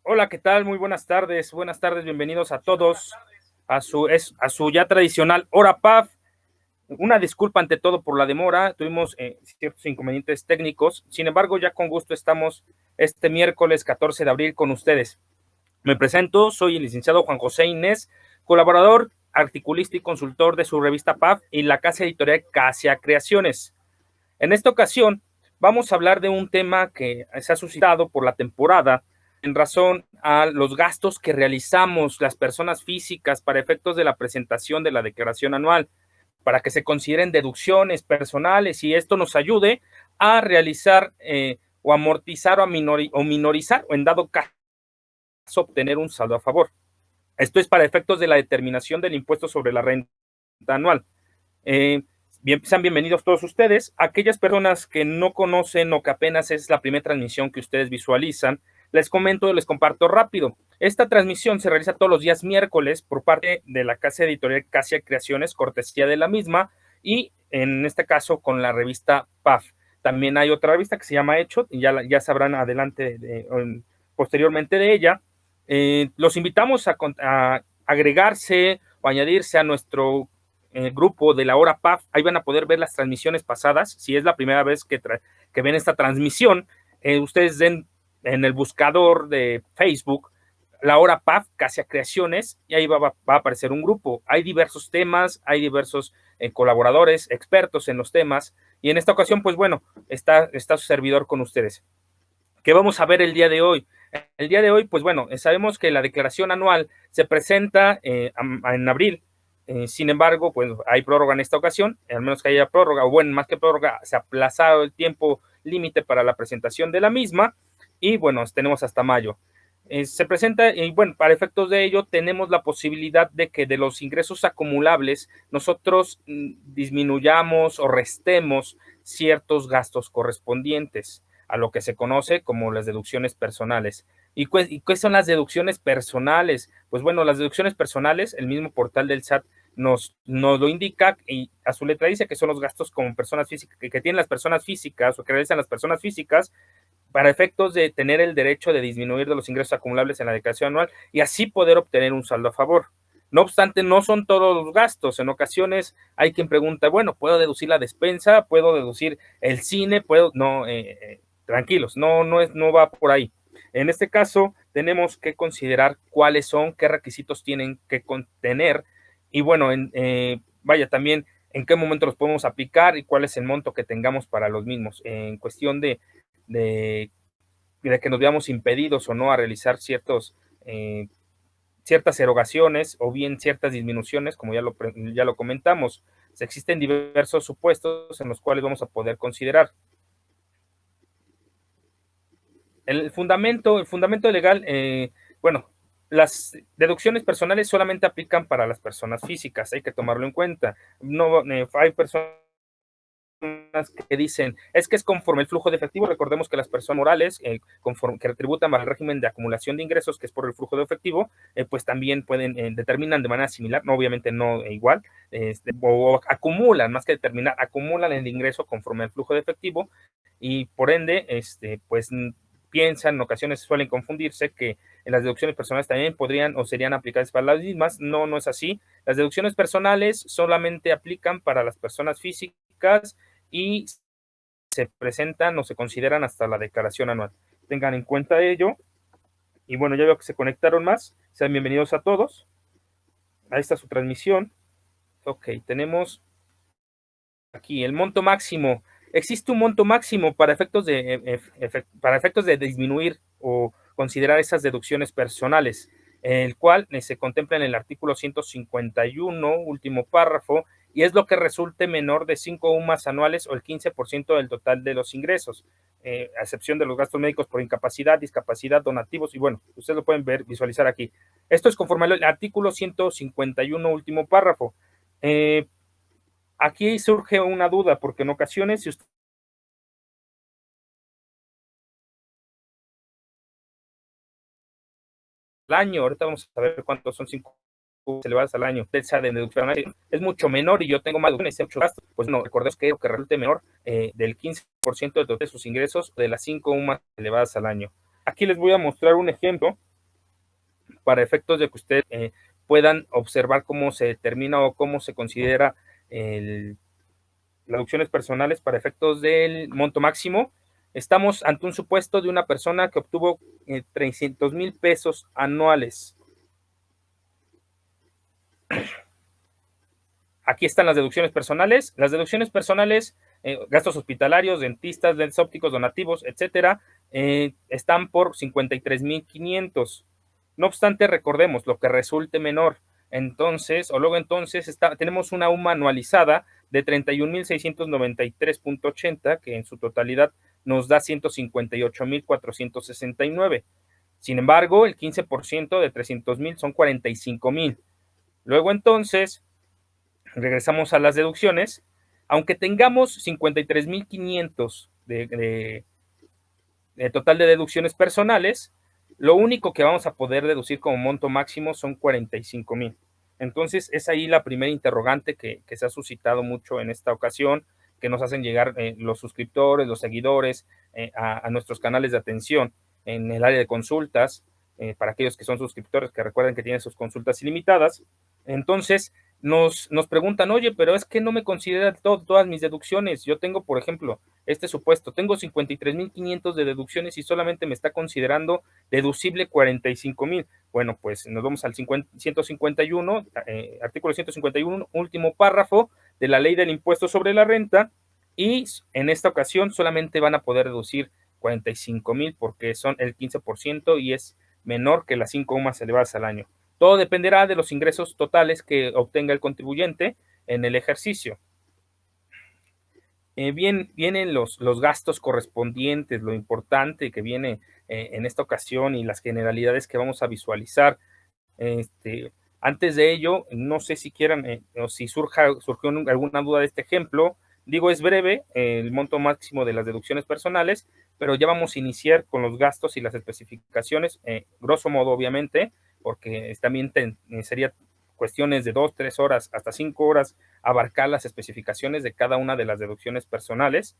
Hola, ¿qué tal? Muy buenas tardes, bienvenidos a todos a su ya tradicional Hora PAF. Una disculpa ante todo por la demora, tuvimos ciertos inconvenientes técnicos, sin embargo, ya con gusto estamos este miércoles 14 de abril con ustedes. Me presento, soy el licenciado Juan José Inés, colaborador, articulista y consultor de su revista PAF y la casa editorial Casia Creaciones. En esta ocasión vamos a hablar de un tema que se ha suscitado por la temporada en razón a los gastos que realizamos las personas físicas para efectos de la presentación de la declaración anual, para que se consideren deducciones personales y esto nos ayude a realizar o amortizar o minorizar o en dado caso obtener un saldo a favor. Esto es para efectos de la determinación del impuesto sobre la renta anual. Sean bienvenidos todos ustedes. Aquellas personas que no conocen o que apenas es la primera transmisión que ustedes visualizan, les comparto rápido. Esta transmisión se realiza todos los días miércoles por parte de la casa editorial Casia Creaciones, cortesía de la misma, y en este caso con la revista PAF. También hay otra revista que se llama Hecho, y ya sabrán posteriormente de ella. Los invitamos a agregarse o añadirse a nuestro grupo de la hora PAF. Ahí van a poder ver las transmisiones pasadas. Si es la primera vez que ven esta transmisión, ustedes den en el buscador de Facebook la hora PAF, Casia Creaciones, y ahí va a aparecer un grupo. Hay diversos temas, hay diversos colaboradores, expertos en los temas, y en esta ocasión, pues bueno, está su servidor con ustedes. ¿Qué vamos a ver el día de hoy? El día de hoy, pues bueno, sabemos que la declaración anual se presenta en abril. Sin embargo, pues hay prórroga en esta ocasión, al menos que haya prórroga, o bueno, más que prórroga, se ha aplazado el tiempo límite para la presentación de la misma, y bueno, tenemos hasta mayo. Se presenta, y bueno, para efectos de ello, tenemos la posibilidad de que de los ingresos acumulables nosotros disminuyamos o restemos ciertos gastos correspondientes a lo que se conoce como las deducciones personales. ¿Y qué son las deducciones personales? Pues bueno, las deducciones personales, el mismo portal del SAT nos lo indica y a su letra dice que son los gastos como personas físicas, que tienen las personas físicas o que realizan las personas físicas para efectos de tener el derecho de disminuir de los ingresos acumulables en la declaración anual y así poder obtener un saldo a favor. No obstante, no son todos los gastos. En ocasiones hay quien pregunta, bueno, ¿puedo deducir la despensa? ¿Puedo deducir el cine? ¿Puedo? No, tranquilos, no va por ahí. En este caso, tenemos que considerar cuáles son, qué requisitos tienen que contener y bueno, vaya, también en qué momento los podemos aplicar y cuál es el monto que tengamos para los mismos. En cuestión de que nos veamos impedidos o no a realizar ciertas erogaciones o bien ciertas disminuciones, como ya lo comentamos. Existen diversos supuestos en los cuales vamos a poder considerar. El fundamento legal, bueno, las deducciones personales solamente aplican para las personas físicas, hay que tomarlo en cuenta. No, hay personas que dicen, es que es conforme el flujo de efectivo. Recordemos que las personas morales, que tributan al régimen de acumulación de ingresos, que es por el flujo de efectivo, pues también determinan de manera similar, no obviamente no igual, o acumulan, más que determinar, acumulan el ingreso conforme al flujo de efectivo y por ende, pues piensan, en ocasiones suelen confundirse que las deducciones personales también podrían o serían aplicables para las mismas. No, no es así. Las deducciones personales solamente aplican para las personas físicas y se presentan o se consideran hasta la declaración anual. Tengan en cuenta ello. Y bueno, ya veo que se conectaron más. Sean bienvenidos a todos. Ahí está su transmisión. Ok, tenemos aquí el monto máximo. Existe un monto máximo para efectos de disminuir o considerar esas deducciones personales, el cual se contempla en el artículo 151, último párrafo, y es lo que resulte menor de 5 UMAS anuales o el 15% del total de los ingresos, a excepción de los gastos médicos por incapacidad, discapacidad, donativos, y bueno, ustedes lo pueden visualizar aquí. Esto es conforme al artículo 151, último párrafo. Aquí surge una duda, porque en ocasiones, si usted al año, ahorita vamos a ver cuántos son 5 elevadas al año, esa de deducción es mucho menor y yo tengo más deducciones y mucho gasto, pues no, recordemos que resulte menor del 15% de todos sus ingresos de las 5 UMAS elevadas al año. Aquí les voy a mostrar un ejemplo para efectos de que ustedes puedan observar cómo se determina o cómo se considera las deducciones personales para efectos del monto máximo. Estamos ante un supuesto de una persona que obtuvo 300,000 pesos anuales. Aquí están las deducciones personales. Las deducciones personales, gastos hospitalarios, dentistas, lentes ópticos, donativos, etcétera, están por 53,500. No obstante, recordemos lo que resulte menor. Entonces, tenemos una UMA anualizada de 31,693.80, que en su totalidad nos da 158,469. Sin embargo, el 15% de 300,000 son 45,000. Luego, entonces, regresamos a las deducciones. Aunque tengamos 53,500 de total de deducciones personales, lo único que vamos a poder deducir como monto máximo son 45,000. Entonces, es ahí la primera interrogante que se ha suscitado mucho en esta ocasión, que nos hacen llegar los suscriptores, los seguidores, a nuestros canales de atención en el área de consultas, para aquellos que son suscriptores, que recuerden que tienen sus consultas ilimitadas. Entonces, nos preguntan, oye, pero es que no me considera todas mis deducciones. Yo tengo, por ejemplo, este supuesto, tengo 53,500 de deducciones y solamente me está considerando deducible 45,000. Bueno, pues nos vamos al 151, artículo 151, último párrafo de la ley del impuesto sobre la renta, y en esta ocasión solamente van a poder deducir 45,000 porque son el 15% y es menor que las 5 UMAs elevadas al año. Todo dependerá de los ingresos totales que obtenga el contribuyente en el ejercicio. Vienen los gastos correspondientes, lo importante que viene en esta ocasión y las generalidades que vamos a visualizar. Antes de ello, no sé si quieran o si surgió alguna duda de este ejemplo. Digo, es breve el monto máximo de las deducciones personales, pero ya vamos a iniciar con los gastos y las especificaciones, grosso modo, obviamente, porque también sería cuestiones de 2, 3 horas, hasta 5 horas, abarcar las especificaciones de cada una de las deducciones personales,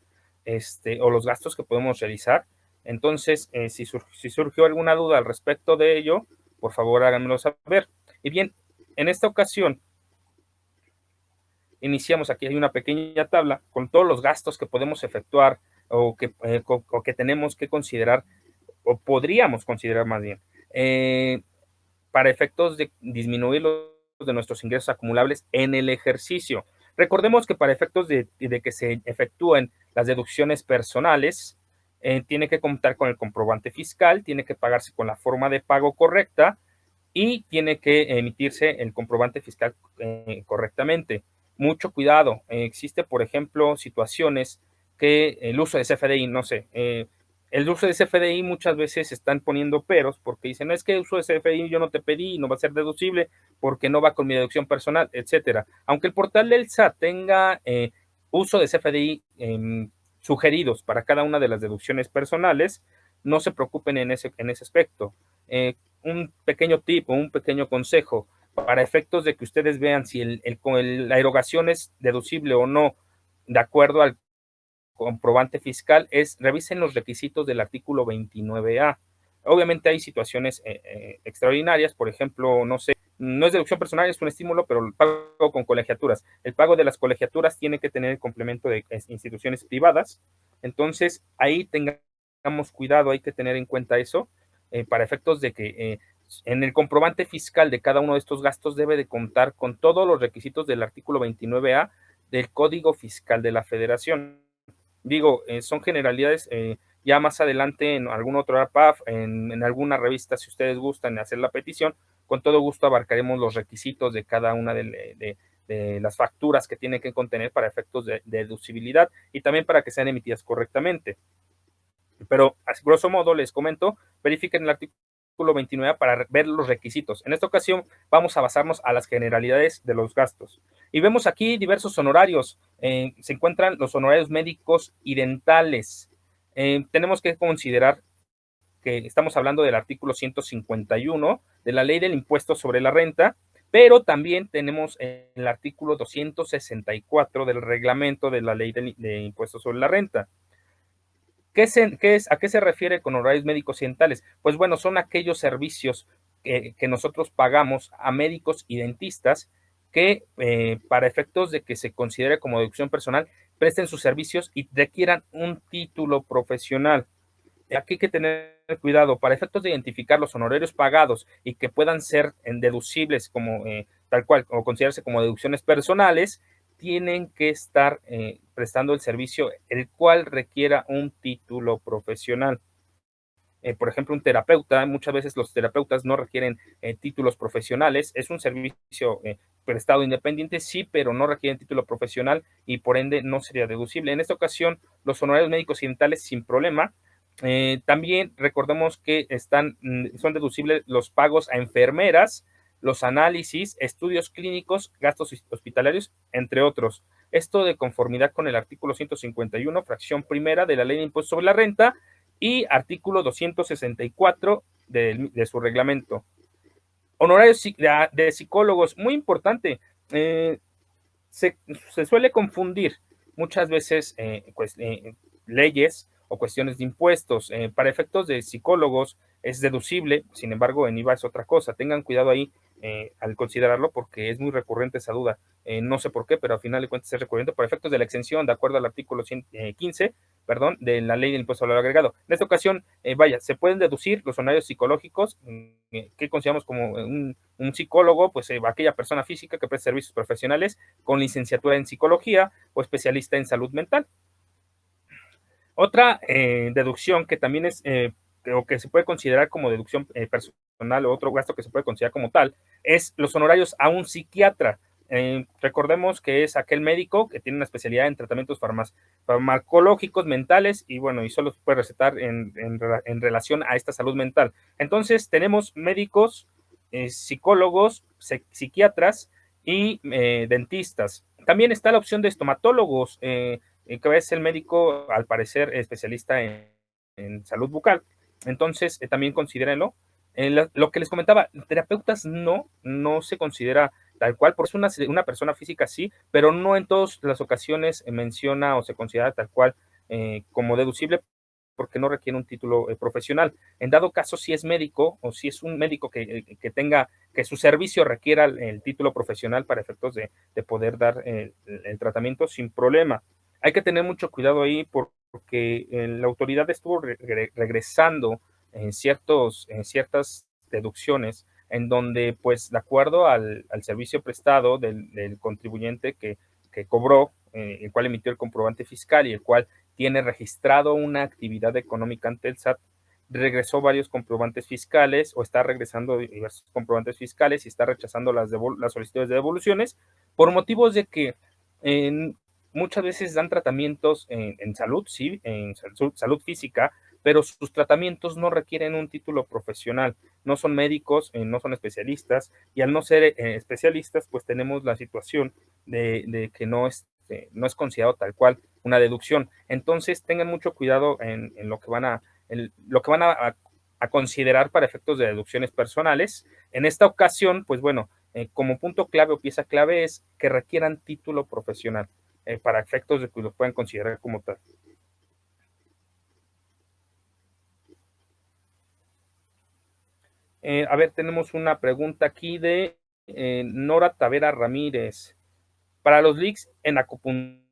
o los gastos que podemos realizar. Entonces, si surgió alguna duda al respecto de ello, por favor háganmelo saber. Y bien, en esta ocasión, iniciamos, aquí hay una pequeña tabla con todos los gastos que podemos efectuar o que tenemos que considerar, o podríamos considerar más bien, para efectos de disminuir los de nuestros ingresos acumulables en el ejercicio. Recordemos que para efectos de que se efectúen las deducciones personales, tiene que contar con el comprobante fiscal, tiene que pagarse con la forma de pago correcta y tiene que emitirse el comprobante fiscal correctamente. Mucho cuidado, existe, por ejemplo, situaciones que el uso de CFDI, no sé, el uso de CFDI muchas veces están poniendo peros porque dicen, no, es que el uso de CFDI yo no te pedí y no va a ser deducible porque no va con mi deducción personal, etcétera. Aunque el portal del SAT tenga uso de CFDI sugeridos para cada una de las deducciones personales, no se preocupen en ese aspecto. Un pequeño tip o un pequeño consejo para efectos de que ustedes vean si la erogación es deducible o no de acuerdo al comprobante fiscal, revisen los requisitos del artículo 29A. Obviamente hay situaciones extraordinarias, por ejemplo, no sé, no es deducción personal, es un estímulo, pero el pago con colegiaturas. El pago de las colegiaturas tiene que tener el complemento de instituciones privadas. Entonces, ahí tengamos cuidado, hay que tener en cuenta eso, para efectos de que en el comprobante fiscal de cada uno de estos gastos debe de contar con todos los requisitos del artículo 29A del Código Fiscal de la Federación. Digo, son generalidades, ya más adelante en algún otro APAF, en alguna revista, si ustedes gustan hacer la petición, con todo gusto abarcaremos los requisitos de cada una de las facturas que tiene que contener para efectos de deducibilidad y también para que sean emitidas correctamente. Pero, a grosso modo, les comento, verifiquen el artículo 29 para ver los requisitos. En esta ocasión vamos a basarnos a las generalidades de los gastos. Y vemos aquí diversos honorarios. Se encuentran los honorarios médicos y dentales. Tenemos que considerar que estamos hablando del artículo 151 de la Ley del Impuesto sobre la Renta, pero también tenemos el artículo 264 del reglamento de la Ley de Impuesto sobre la Renta. ¿A qué se refiere con honorarios médicos y dentales? Pues bueno, son aquellos servicios que nosotros pagamos a médicos y dentistas que para efectos de que se considere como deducción personal, presten sus servicios y requieran un título profesional. Aquí hay que tener cuidado para efectos de identificar los honorarios pagados y que puedan ser deducibles como tal cual o considerarse como deducciones personales, tienen que estar prestando el servicio el cual requiera un título profesional. Por ejemplo, un terapeuta, muchas veces los terapeutas no requieren títulos profesionales, es un servicio prestado independiente, sí, pero no requieren título profesional y por ende no sería deducible. En esta ocasión, los honorarios médicos y dentales sin problema. También recordemos que son deducibles los pagos a enfermeras, los análisis, estudios clínicos, gastos hospitalarios, entre otros. Esto de conformidad con el artículo 151, fracción primera de la Ley de Impuestos sobre la Renta y artículo 264 de su reglamento. Honorarios de psicólogos, muy importante. Se suele confundir muchas veces leyes o cuestiones de impuestos. Para efectos de psicólogos es deducible, sin embargo en IVA es otra cosa. Tengan cuidado ahí al considerarlo porque es muy recurrente esa duda. No sé por qué, pero al final de cuentas es recurrente para efectos de la exención, de acuerdo al artículo 115, perdón, de la ley del impuesto al valor agregado. En esta ocasión, se pueden deducir los honorarios psicológicos que consideramos como un psicólogo, pues aquella persona física que presta servicios profesionales con licenciatura en psicología o especialista en salud mental. Otra deducción que también es, o que se puede considerar como deducción personal, o otro gasto que se puede considerar como tal, es los honorarios a un psiquiatra. Recordemos que es aquel médico que tiene una especialidad en tratamientos farmacológicos, mentales, y bueno, y solo se puede recetar en relación a esta salud mental. Entonces, tenemos médicos, psicólogos, psiquiatras y dentistas. También está la opción de estomatólogos, que es el médico, al parecer, especialista en salud bucal. Entonces, también considérenlo. Lo que les comentaba, terapeutas no se considera tal cual, por eso una persona física sí, pero no en todas las ocasiones menciona o se considera tal cual como deducible porque no requiere un título profesional. En dado caso, si es médico o si es un médico que su servicio requiera el título profesional para efectos de poder dar el tratamiento sin problema. Hay que tener mucho cuidado ahí porque la autoridad estuvo regresando en ciertas deducciones en donde, pues, de acuerdo al servicio prestado del contribuyente que cobró, el cual emitió el comprobante fiscal y el cual tiene registrado una actividad económica ante el SAT, regresó varios comprobantes fiscales o está regresando diversos comprobantes fiscales y está rechazando las solicitudes de devoluciones por motivos de que muchas veces dan tratamientos en salud, sí, en salud física, pero sus tratamientos no requieren un título profesional, no son médicos, no son especialistas, y al no ser especialistas, pues tenemos la situación de que no es considerado tal cual una deducción. Entonces, tengan mucho cuidado en lo que van a considerar para efectos de deducciones personales. En esta ocasión, pues bueno, como punto clave o pieza clave es que requieran título profesional para efectos de que lo puedan considerar como tal. A ver, tenemos una pregunta aquí de Nora Tavera Ramírez. Para los leaks en acupuntura,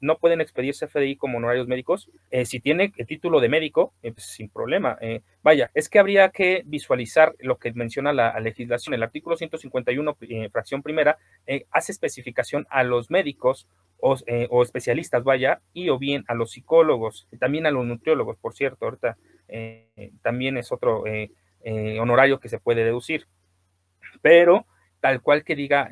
no pueden expedirse FDI como honorarios médicos. Si tiene el título de médico, pues sin problema. Es que habría que visualizar lo que menciona la legislación. El artículo 151, fracción primera, hace especificación a los médicos o especialistas, y o bien a los psicólogos, y también a los nutriólogos, por cierto, ahorita también es otro honorario que se puede deducir. Pero tal cual que diga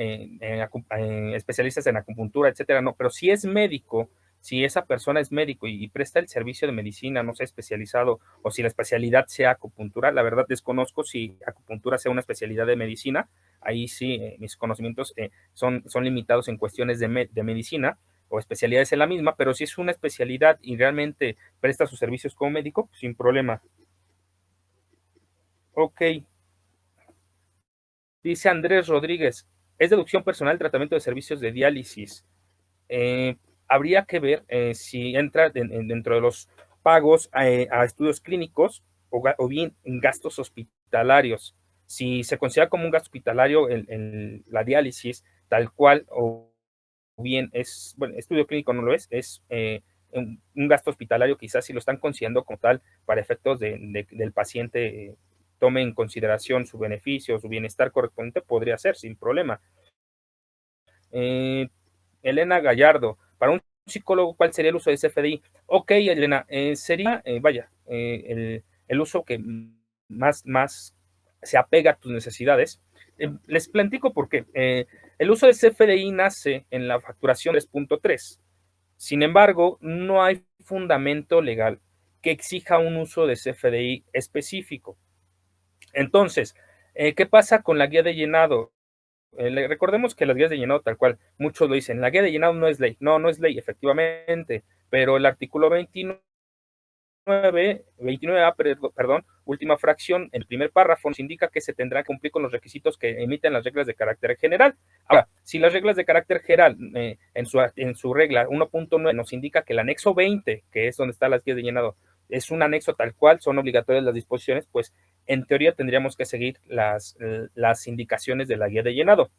especialistas en acupuntura, etcétera, no, pero si es médico, si esa persona es médico y presta el servicio de medicina, no sé, especializado, o si la especialidad sea acupuntura, la verdad desconozco si acupuntura sea una especialidad de medicina, ahí sí mis conocimientos son limitados en cuestiones de medicina o especialidades en la misma, pero si es una especialidad y realmente presta sus servicios como médico, sin problema. Ok. Dice Andrés Rodríguez, es deducción personal tratamiento de servicios de diálisis. Habría que ver si entra dentro de los pagos a estudios clínicos o bien en gastos hospitalarios. Si se considera como un gasto hospitalario la diálisis, tal cual, o bien es, bueno, estudio clínico no lo es un gasto hospitalario, quizás si lo están considerando como tal para efectos del paciente, tome en consideración su beneficio, su bienestar correspondiente, podría ser sin problema. Elena Gallardo, para un psicólogo, ¿cuál sería el uso de CFDI? Ok, Elena, sería, el uso que más se apega a tus necesidades. Les platico por qué. El uso de CFDI nace en la facturación 3.3. Sin embargo, no hay fundamento legal que exija un uso de CFDI específico. Entonces, ¿qué pasa con la guía de llenado? Recordemos que las guías de llenado, tal cual, muchos lo dicen, la guía de llenado no es ley. No, no es ley, efectivamente, pero el artículo 29A, perdón, última fracción, el primer párrafo nos indica que se tendrá que cumplir con los requisitos que emiten las reglas de carácter general. Ahora, si las reglas de carácter general, en su regla 1.9 nos indica que el anexo 20, que es donde están las guías de llenado, es un anexo tal cual, son obligatorias las disposiciones, pues en teoría tendríamos que seguir las indicaciones de la guía de llenado.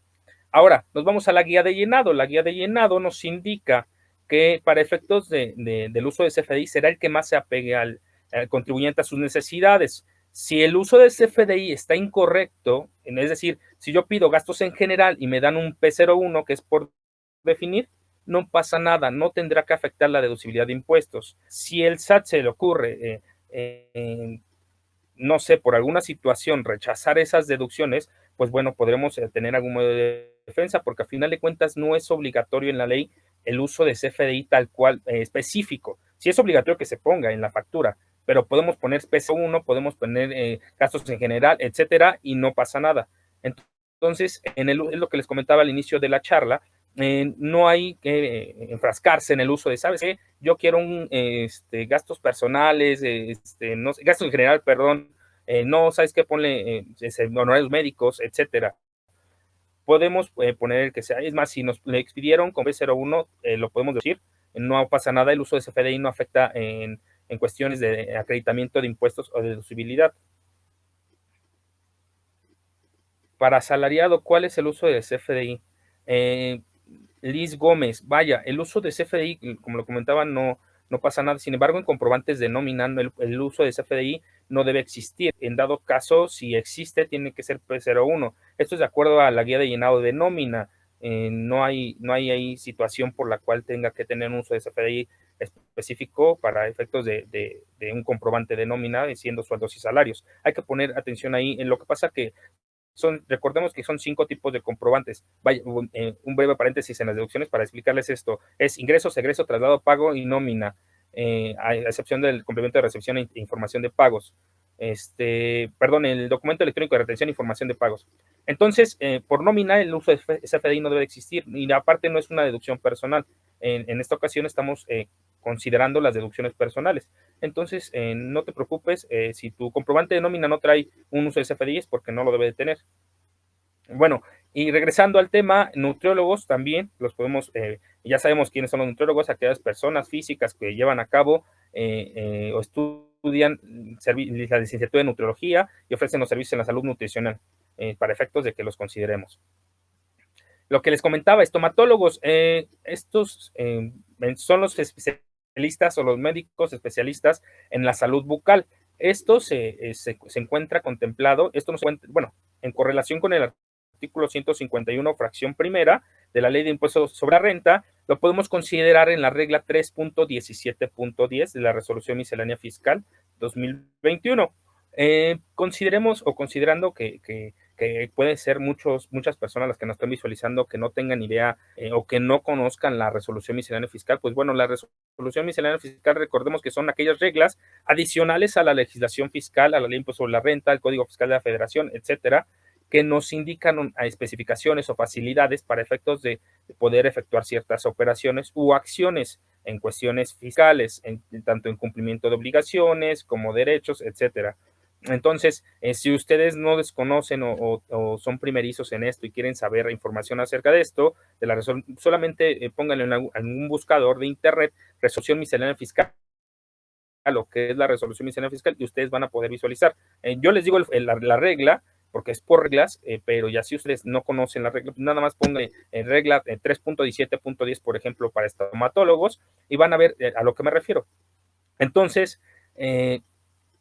Ahora, nos vamos a la guía de llenado. La guía de llenado nos indica que para efectos del uso de CFDI será el que más se apegue al contribuyente a sus necesidades. Si el uso de CFDI está incorrecto, es decir, si yo pido gastos en general y me dan un P01 que es por definir, no pasa nada, no tendrá que afectar la deducibilidad de impuestos. Si el SAT se le ocurre, no sé, por alguna situación rechazar esas deducciones, pues bueno, podremos tener algún modo de defensa, porque a final de cuentas no es obligatorio en la ley el uso de CFDI tal cual específico. Sí es obligatorio que se ponga en la factura, pero podemos poner PC1, podemos poner gastos en general, etcétera, y no pasa nada. Entonces, es lo que les comentaba al inicio de la charla, no hay que enfrascarse en el uso de, ¿sabes qué? Yo quiero gastos personales, no sé, gastos en general, perdón, no, ¿sabes qué? Ponle honorarios médicos, etcétera. Podemos poner el que sea, es más, si nos le expidieron con B01, lo podemos decir, no pasa nada, el uso de CFDI no afecta en cuestiones de acreditamiento de impuestos o de deducibilidad. Para asalariado, ¿cuál es el uso de CFDI? Liz Gómez, vaya, el uso de CFDI, como lo comentaba, no pasa nada. Sin embargo, en comprobantes de nómina, el uso de CFDI no debe existir. En dado caso, si existe, tiene que ser P01. Esto es de acuerdo a la guía de llenado de nómina. No hay ahí situación por la cual tenga que tener un uso de CFDI específico para efectos de un comprobante de nómina, siendo sueldos y salarios. Hay que poner atención ahí. En lo que pasa que recordemos que son 5 tipos de comprobantes. Vaya, un breve paréntesis en las deducciones para explicarles esto. Es ingresos, egreso, traslado, pago y nómina, a excepción del complemento de recepción e información de pagos. Perdón, el documento electrónico de retención e información de pagos. Entonces, por nómina, el uso de CFDI no debe existir y aparte no es una deducción personal. En esta ocasión estamos considerando las deducciones personales. Entonces, no te preocupes, si tu comprobante de nómina no trae un uso de CFDI es porque no lo debe de tener. Bueno, y regresando al tema, nutriólogos también los podemos, ya sabemos quiénes son los nutriólogos, aquellas personas físicas que llevan a cabo o estudian la licenciatura de nutriología y ofrecen los servicios en la salud nutricional para efectos de que los consideremos. Lo que les comentaba, estomatólogos, estos son los especialistas o los médicos especialistas en la salud bucal. Esto se encuentra contemplado, esto no se encuentra, bueno, en correlación con el artículo 151, fracción primera de la Ley de Impuestos sobre la Renta, lo podemos considerar en la regla 3.17.10 de la Resolución Miscelánea Fiscal 2021. Consideremos o considerando que puede ser muchas personas las que nos están visualizando que no tengan idea o que no conozcan la resolución miscelánea fiscal, pues bueno, la resolución miscelánea fiscal, recordemos que son aquellas reglas adicionales a la legislación fiscal, a la ley sobre la renta, al Código Fiscal de la Federación, etcétera, que nos indican a especificaciones o facilidades para efectos de poder efectuar ciertas operaciones u acciones en cuestiones fiscales, tanto en cumplimiento de obligaciones como derechos, etcétera. Entonces, si ustedes no desconocen o son primerizos en esto y quieren saber información acerca de esto, de la solamente pónganlo en algún buscador de internet, resolución miscelánea fiscal, lo que es la resolución miscelánea fiscal y ustedes van a poder visualizar. Yo les digo la regla, porque es por reglas, pero ya si ustedes no conocen la regla, nada más pongan regla 3.17.10, por ejemplo, para estomatólogos, y van a ver a lo que me refiero. Entonces,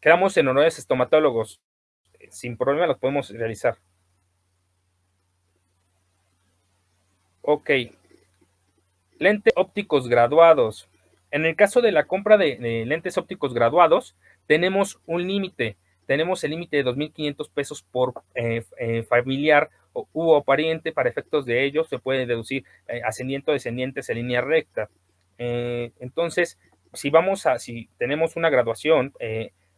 quedamos en honorarios estomatólogos, sin problema los podemos realizar. Ok, lentes ópticos graduados. En el caso de la compra de lentes ópticos graduados, tenemos un límite. Tenemos el límite de 2,500 pesos por familiar u pariente. Para efectos de ello, se puede deducir ascendiente o descendientes en línea recta. Entonces, si tenemos una graduación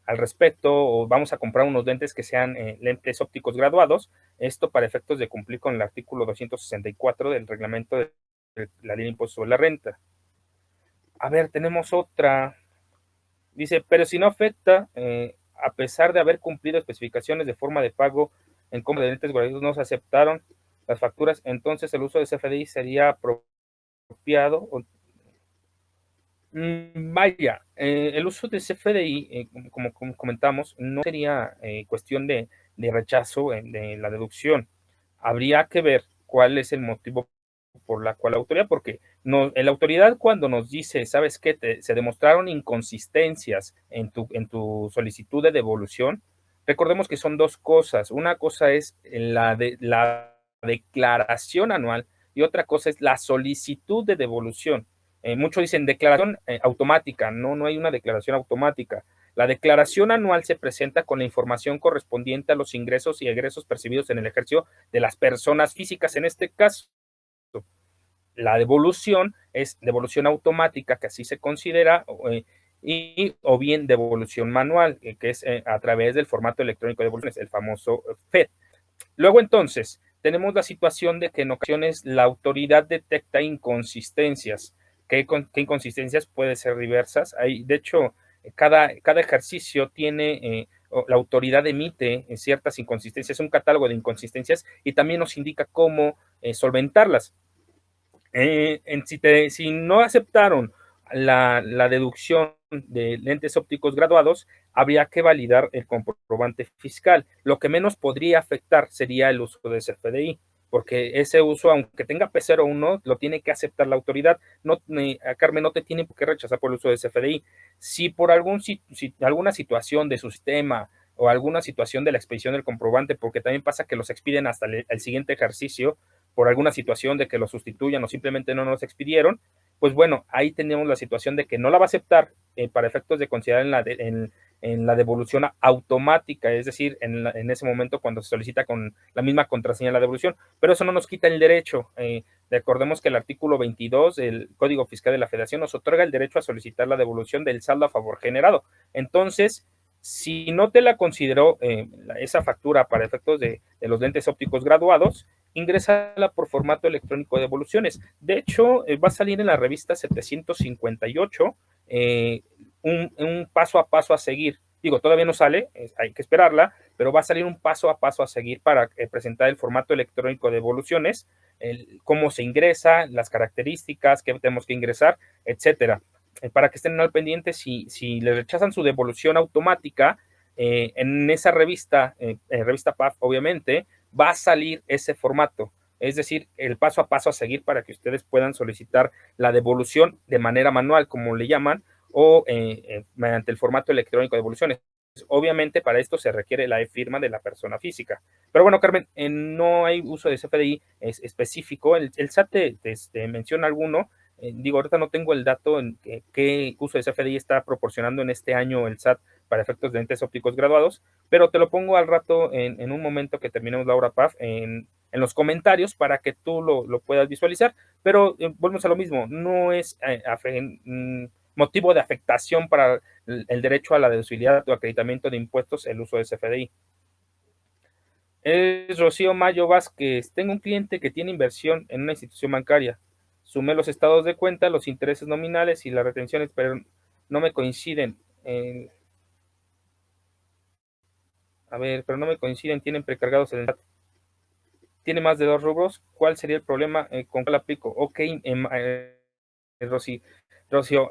al respecto, o vamos a comprar unos lentes que sean lentes ópticos graduados, esto para efectos de cumplir con el artículo 264 del reglamento de la ley de impuesto sobre la renta. A ver, tenemos otra. Dice, pero si no afecta, a pesar de haber cumplido especificaciones de forma de pago en compra de lentes graduados, no se aceptaron las facturas, entonces el uso de CFDI sería apropiado. Vaya, el uso de CFDI, como comentamos, no sería cuestión de rechazo de la deducción. Habría que ver cuál es el motivo por la cual la autoridad, porque la autoridad cuando nos dice, ¿sabes qué? Se demostraron inconsistencias en tu solicitud de devolución. Recordemos que son dos cosas. Una cosa es la declaración anual y otra cosa es la solicitud de devolución. Muchos dicen declaración automática. No hay una declaración automática. La declaración anual se presenta con la información correspondiente a los ingresos y egresos percibidos en el ejercicio de las personas físicas. En este caso, la devolución es devolución automática, que así se considera, o bien devolución manual, que es a través del formato electrónico de devoluciones, el famoso FED. Luego entonces, tenemos la situación de que en ocasiones la autoridad detecta inconsistencias. ¿Qué inconsistencias pueden ser diversas? De hecho, cada ejercicio tiene, la autoridad emite ciertas inconsistencias, un catálogo de inconsistencias y también nos indica cómo solventarlas. Si no aceptaron la deducción de lentes ópticos graduados, habría que validar el comprobante fiscal. Lo que menos podría afectar sería el uso de CFDI, porque ese uso, aunque tenga P01, lo tiene que aceptar la autoridad. Carmen, no te tiene por qué rechazar por el uso de CFDI. Si por alguna situación de su sistema o alguna situación de la expedición del comprobante, porque también pasa que los expiden hasta el siguiente ejercicio, por alguna situación de que lo sustituyan o simplemente no nos expidieron, pues bueno, ahí tenemos la situación de que no la va a aceptar para efectos de considerar en la devolución automática, es decir, en ese momento cuando se solicita con la misma contraseña la devolución, pero eso no nos quita el derecho. Recordemos que el artículo 22 del Código Fiscal de la Federación nos otorga el derecho a solicitar la devolución del saldo a favor generado. Entonces, si no te la consideró esa factura para efectos de los lentes ópticos graduados, ingrésala por formato electrónico de devoluciones. De hecho, va a salir en la revista 758 un paso a paso a seguir. Digo, todavía no sale, hay que esperarla, pero va a salir un paso a paso a seguir para presentar el formato electrónico de devoluciones, cómo se ingresa, las características que tenemos que ingresar, etcétera. Para que estén al pendiente, si le rechazan su devolución automática, en esa revista, revista PAF, obviamente, va a salir ese formato, es decir, el paso a paso a seguir para que ustedes puedan solicitar la devolución de manera manual, como le llaman, o mediante el formato electrónico de devoluciones. Obviamente para esto se requiere la firma de la persona física. Pero bueno, Carmen, no hay uso de CFDI específico. El SAT te menciona alguno. Digo, ahorita no tengo el dato en qué uso de CFDI está proporcionando en este año el SAT para efectos de lentes ópticos graduados, pero te lo pongo al rato en un momento que terminemos la hora PAF en los comentarios para que tú lo puedas visualizar. Pero volvemos a lo mismo, no es motivo de afectación para el derecho a la deducibilidad o acreditamiento de impuestos el uso de CFDI. Es Rocío Mayo Vázquez. Tengo un cliente que tiene inversión en una institución bancaria. Sumé los estados de cuenta, los intereses nominales y las retenciones, pero no me coinciden. Pero no me coinciden, tienen precargados el SAT. Tiene más de 2 rubros. ¿Cuál sería el problema? ¿Con cuál aplico? Ok, Rocío,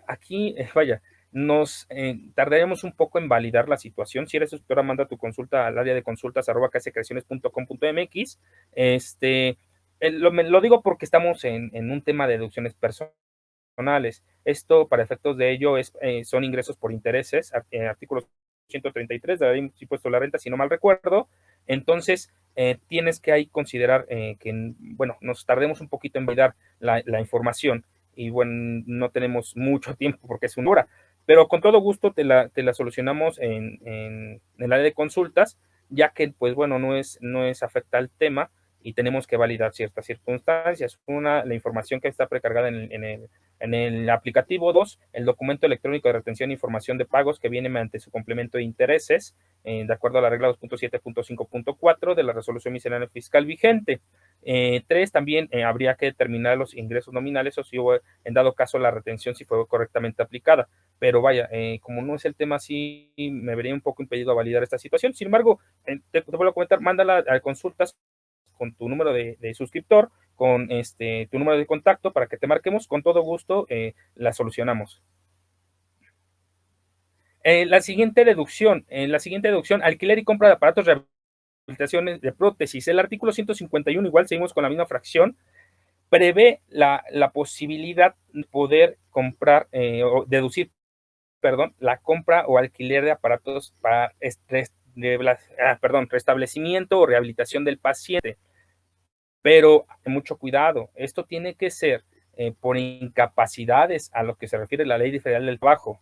aquí, vaya, nos tardaríamos un poco en validar la situación. Si eres suscriptora, manda tu consulta al área de consultas @kscreaciones.com.mx. Lo digo porque estamos en un tema de deducciones personales. Esto, para efectos de ello, son ingresos por intereses, artículo 133 de la ley de impuesto a la renta, si no mal recuerdo. Entonces, tienes que ahí considerar que, bueno, nos tardemos un poquito en validar la información y, bueno, no tenemos mucho tiempo porque es una hora, pero con todo gusto te la solucionamos en el área de consultas, ya que, pues, bueno, no es afecta al tema y tenemos que validar ciertas circunstancias. Una, la información que está precargada en el aplicativo. 2, el documento electrónico de retención de información de pagos que viene mediante su complemento de intereses, de acuerdo a la regla 2.7.5.4 de la resolución miscelánea fiscal vigente. 3, también habría que determinar los ingresos nominales o si hubo, en dado caso, la retención si fue correctamente aplicada. Pero vaya, como no es el tema, sí me vería un poco impedido a validar esta situación. Sin embargo, te vuelvo a comentar, mándala a consultas con tu número de suscriptor, con tu número de contacto para que te marquemos. Con todo gusto la solucionamos. La siguiente deducción, alquiler y compra de aparatos de rehabilitaciones de prótesis. El artículo 151, igual seguimos con la misma fracción, prevé la posibilidad de poder comprar o deducir, perdón, la compra o alquiler de aparatos para restablecimiento o rehabilitación del paciente. Pero mucho cuidado, esto tiene que ser por incapacidades a lo que se refiere la Ley Federal del Trabajo.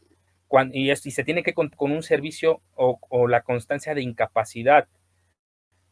Y se tiene que con un servicio o la constancia de incapacidad.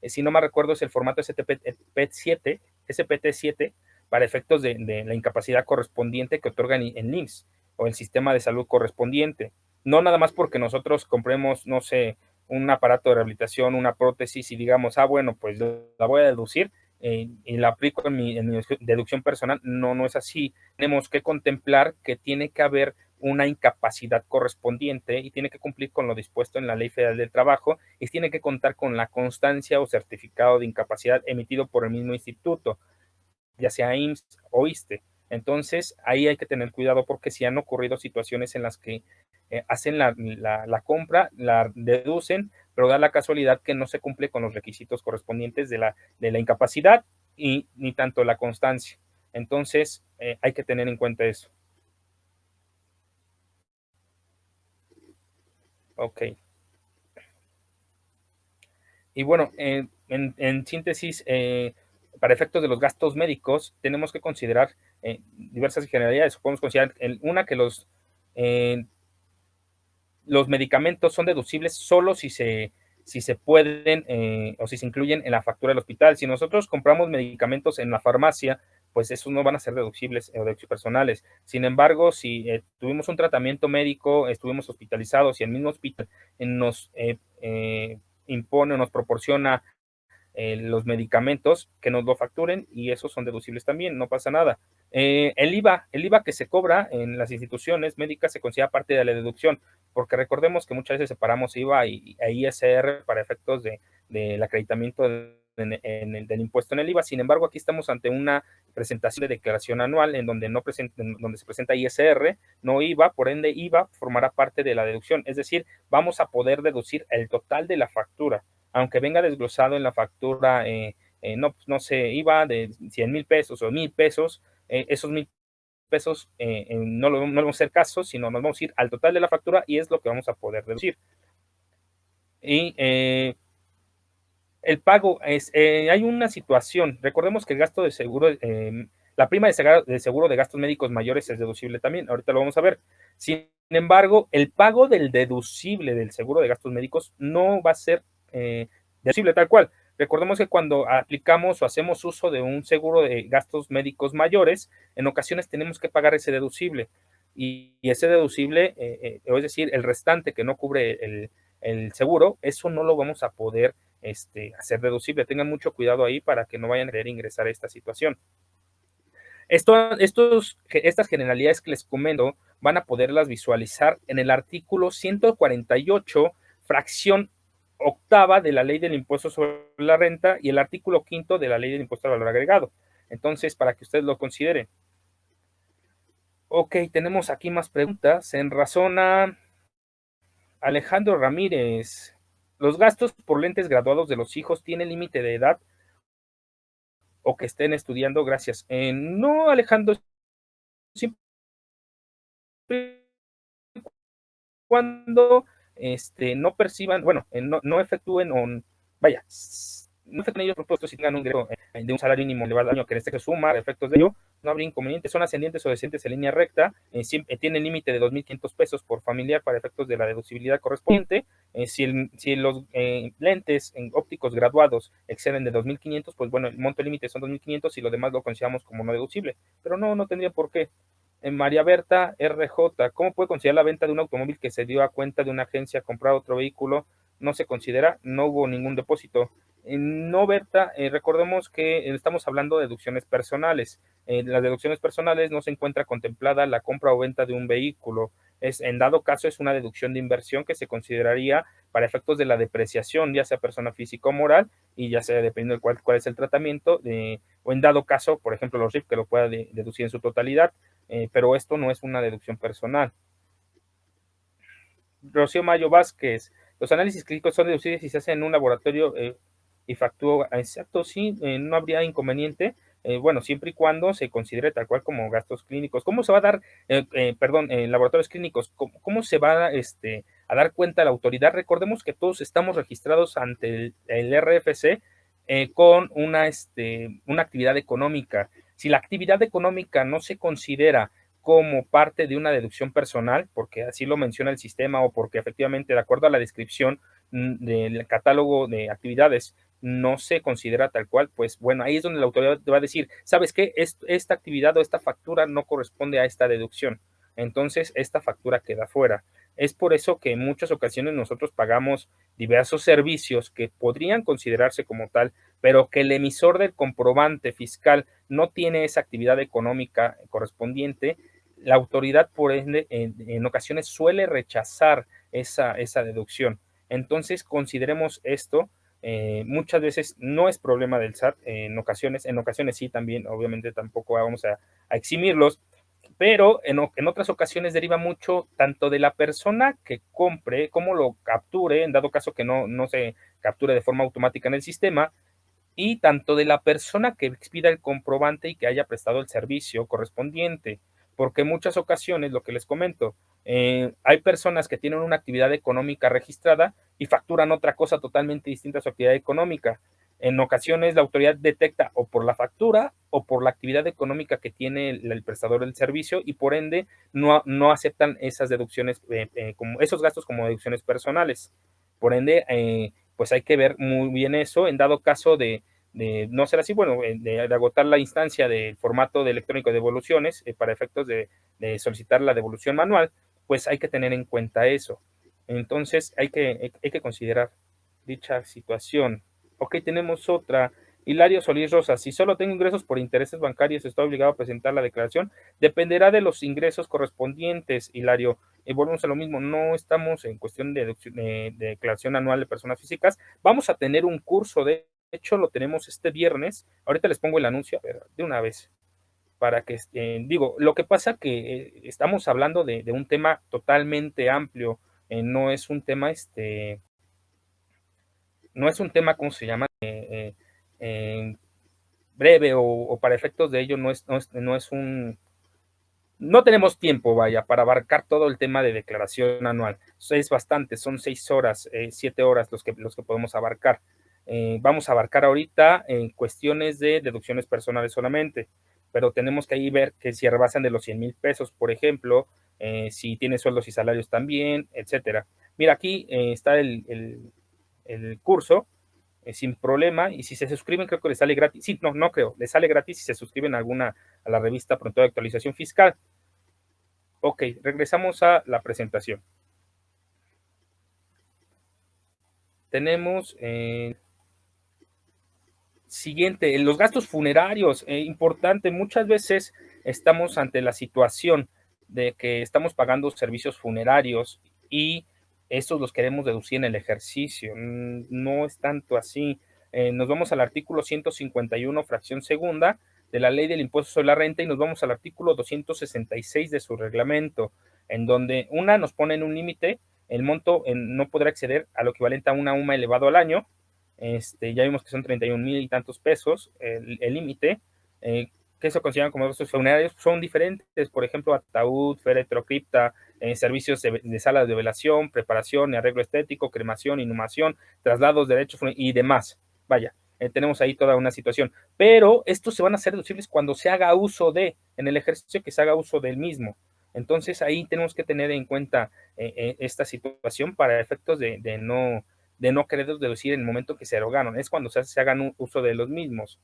Si no me recuerdo, es el formato SPT7 para efectos de la incapacidad correspondiente que otorgan en IMSS o el sistema de salud correspondiente. No nada más porque nosotros compremos, no sé, un aparato de rehabilitación, una prótesis y digamos, bueno, pues la voy a deducir y la aplico en mi deducción personal. No, no es así. Tenemos que contemplar que tiene que haber una incapacidad correspondiente y tiene que cumplir con lo dispuesto en la Ley Federal del Trabajo y tiene que contar con la constancia o certificado de incapacidad emitido por el mismo instituto, ya sea IMSS o ISSSTE. Entonces, ahí hay que tener cuidado porque si han ocurrido situaciones en las que hacen la compra, la deducen, pero da la casualidad que no se cumple con los requisitos correspondientes de la incapacidad y ni tanto la constancia. Entonces, hay que tener en cuenta eso. Ok. Y bueno, en síntesis, para efectos de los gastos médicos, tenemos que considerar diversas generalidades. Podemos considerar una que eh, los medicamentos son deducibles solo si se pueden o si se incluyen en la factura del hospital. Si nosotros compramos medicamentos en la farmacia, pues esos no van a ser deducibles o deducciones personales. Sin embargo, si tuvimos un tratamiento médico, estuvimos hospitalizados y el mismo hospital nos impone o nos proporciona los medicamentos, que nos lo facturen y esos son deducibles también, no pasa nada. El IVA que se cobra en las instituciones médicas se considera parte de la deducción, porque recordemos que muchas veces separamos IVA e ISR para efectos del acreditamiento del impuesto en el IVA. Sin embargo, aquí estamos ante una presentación de declaración anual en donde, donde se presenta ISR, no IVA, por ende IVA formará parte de la deducción, es decir, vamos a poder deducir el total de la factura, aunque venga desglosado en la factura, no sé, IVA de 100,000 pesos o 1,000 pesos, esos 1,000 pesos no vamos a hacer caso, sino nos vamos a ir al total de la factura y es lo que vamos a poder deducir. Y el pago hay una situación, recordemos que el gasto de seguro, la prima de seguro de gastos médicos mayores es deducible también, ahorita lo vamos a ver. Sin embargo, el pago del deducible del seguro de gastos médicos no va a ser deducible tal cual. Recordemos que cuando aplicamos o hacemos uso de un seguro de gastos médicos mayores, en ocasiones tenemos que pagar ese deducible y ese deducible, es decir, el restante que no cubre el seguro, eso no lo vamos a poder hacer deducible. Tengan mucho cuidado ahí para que no vayan a querer ingresar a esta situación. Estas generalidades que les comento van a poderlas visualizar en el artículo 148, fracción octava de la Ley del Impuesto sobre la Renta y el artículo quinto de la Ley del Impuesto al Valor Agregado. Entonces, para que ustedes lo consideren. Ok, tenemos aquí más preguntas. En razón a Alejandro Ramírez, ¿los gastos por lentes graduados de los hijos tienen límite de edad o que estén estudiando? Gracias. No, Alejandro, siempre cuando no perciban, bueno, no efectúen, vaya, no efectúen ellos propuestos y tengan un ingreso de un salario mínimo elevado al año, que en este caso suma efectos de ello, no habría inconveniente. Son ascendientes o descendentes en línea recta, siempre tienen límite de 2.500 pesos por familiar para efectos de la deducibilidad correspondiente. Si los lentes en ópticos graduados exceden de 2.500, pues bueno, el monto límite son 2.500 y lo demás lo consideramos como no deducible, pero no tendría por qué. María Berta RJ, ¿cómo puede considerar la venta de un automóvil que se dio a cuenta de una agencia a comprar otro vehículo? No se considera, no hubo ningún depósito. No, Berta, recordemos que estamos hablando de deducciones personales. En las deducciones personales no se encuentra contemplada la compra o venta de un vehículo. En dado caso, es una deducción de inversión que se consideraría para efectos de la depreciación, ya sea persona física o moral, y ya sea dependiendo de cuál es el tratamiento, o en dado caso, por ejemplo, los RIF, que lo pueda deducir en su totalidad. Pero esto no es una deducción personal. Rocío Mayo Vázquez, los análisis clínicos son deducibles si se hacen en un laboratorio y factúa, exacto, sí, no habría inconveniente, bueno, siempre y cuando se considere tal cual como gastos clínicos. ¿Cómo se va a dar, perdón, en laboratorios clínicos, cómo se va a dar cuenta la autoridad? Recordemos que todos estamos registrados ante el RFC con una actividad económica. Si la actividad económica no se considera como parte de una deducción personal, porque así lo menciona el sistema o porque efectivamente, de acuerdo a la descripción del catálogo de actividades, no se considera tal cual, pues bueno, ahí es donde la autoridad te va a decir, ¿sabes qué? Esta actividad o esta factura no corresponde a esta deducción. Entonces, esta factura queda fuera. Es por eso que en muchas ocasiones nosotros pagamos diversos servicios que podrían considerarse como tal, pero que el emisor del comprobante fiscal no tiene esa actividad económica correspondiente. La autoridad, por ende, en ocasiones suele rechazar esa deducción. Entonces, consideremos esto. Muchas veces no es problema del SAT, en ocasiones sí también, obviamente tampoco vamos a eximirlos, pero en otras ocasiones deriva mucho tanto de la persona que compre, como lo capture, en dado caso que no se capture de forma automática en el sistema, y tanto de la persona que expida el comprobante y que haya prestado el servicio correspondiente, porque en muchas ocasiones, lo que les comento, hay personas que tienen una actividad económica registrada y facturan otra cosa totalmente distinta a su actividad económica. En ocasiones la autoridad detecta o por la factura o por la actividad económica que tiene el prestador del servicio y por ende no aceptan esas deducciones, como esos gastos como deducciones personales. Por ende, pues hay que ver muy bien eso. En dado caso de no ser así, bueno, de agotar la instancia del formato de electrónico de devoluciones para efectos de solicitar la devolución manual, pues hay que tener en cuenta eso. Entonces hay que considerar dicha situación. Ok, tenemos otra. Hilario Solís Rosa, si solo tengo ingresos por intereses bancarios, ¿estoy obligado a presentar la declaración? Dependerá de los ingresos correspondientes, Hilario. Y volvemos a lo mismo, no estamos en cuestión de declaración anual de personas físicas. Vamos a tener un curso, de hecho lo tenemos este viernes. Ahorita les pongo el anuncio, a ver, de una vez, para que, digo, lo que pasa que estamos hablando de un tema totalmente amplio, no es un tema, no es un tema, ¿cómo se llama? Breve o para efectos de ello no es un, no tenemos tiempo, vaya, para abarcar todo el tema de declaración anual. Es bastante, son 6 horas, 7 horas los que podemos abarcar. Vamos a abarcar ahorita en cuestiones de deducciones personales solamente, pero tenemos que ahí ver que si rebasan de los 100,000 pesos, por ejemplo, si tiene sueldos y salarios también, etcétera. Mira, aquí está el curso sin problema, y si se suscriben creo que les sale gratis, sí, no creo, les sale gratis si se suscriben a la revista Pronto de Actualización Fiscal. Ok, regresamos a la presentación. Tenemos siguiente, los gastos funerarios, importante, muchas veces estamos ante la situación de que estamos pagando servicios funerarios y estos los queremos deducir en el ejercicio. No es tanto así. Nos vamos al artículo 151, fracción segunda, de la ley del impuesto sobre la renta y nos vamos al artículo 266 de su reglamento, en donde nos ponen un límite, el monto no podrá exceder a lo equivalente a una UMA elevado al año. Ya vimos que son 31,000 y tantos pesos el límite. ¿Qué se consideran como gastos funerarios? Son diferentes, por ejemplo, ataúd, féretro, cripta, servicios de salas de velación, preparación y arreglo estético, cremación, inhumación, traslados, derechos y demás. Vaya, tenemos ahí toda una situación. Pero estos se van a hacer deducibles cuando se haga uso en el ejercicio que se haga uso del mismo. Entonces ahí tenemos que tener en cuenta esta situación para efectos de no querer deducir en el momento que se erogaron. Es cuando se hagan uso de los mismos.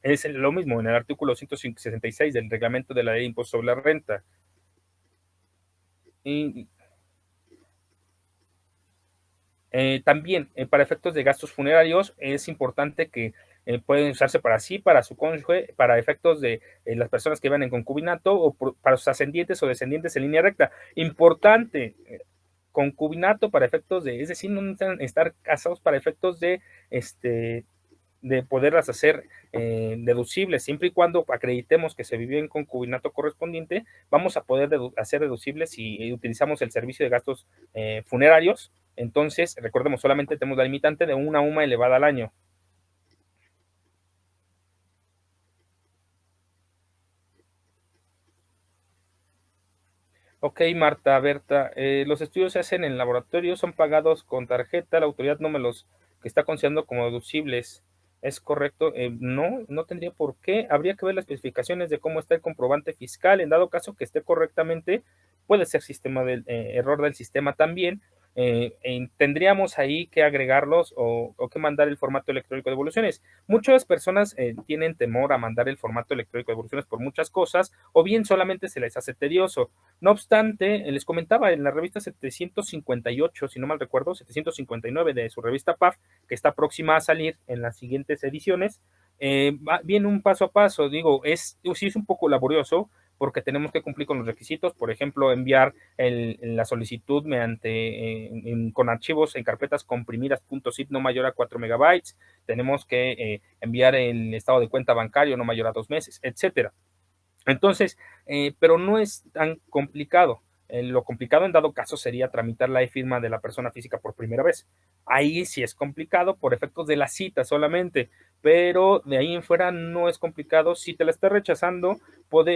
Es lo mismo en el artículo 166 del reglamento de la ley de impuesto sobre la renta. Y también, para efectos de gastos funerarios, es importante que pueden usarse para sí, para su cónyuge, para efectos de las personas que vivan en concubinato o para sus ascendientes o descendientes en línea recta. Importante, concubinato para efectos es decir, no necesitan estar casados para efectos de poderlas hacer deducibles, siempre y cuando acreditemos que se vivió en concubinato correspondiente, vamos a poder hacer deducibles si utilizamos el servicio de gastos funerarios. Entonces, recordemos, solamente tenemos la limitante de una UMA elevada al año. Ok, Marta, Berta, los estudios se hacen en laboratorio, son pagados con tarjeta, la autoridad no me los que está considerando como deducibles. ¿Es correcto? No tendría por qué. Habría que ver las especificaciones de cómo está el comprobante fiscal. En dado caso que esté correctamente, puede ser error del sistema también. Tendríamos ahí que agregarlos o que mandar el formato electrónico de devoluciones. Muchas personas tienen temor a mandar el formato electrónico de devoluciones por muchas cosas, o bien solamente se les hace tedioso. No obstante, les comentaba en la revista 758, si no mal recuerdo, 759 de su revista PAF, que está próxima a salir en las siguientes ediciones, viene un paso a paso. Digo, sí es un poco laborioso porque tenemos que cumplir con los requisitos, por ejemplo, enviar la solicitud con archivos en carpetas comprimidas .zip no mayor a 4 megabytes, tenemos que enviar el estado de cuenta bancario no mayor a 2 meses, etcétera. Entonces, pero no es tan complicado. Lo complicado en dado caso sería tramitar la e-firma de la persona física por primera vez. Ahí sí es complicado por efectos de la cita solamente, pero de ahí en fuera no es complicado. Si te la está rechazando,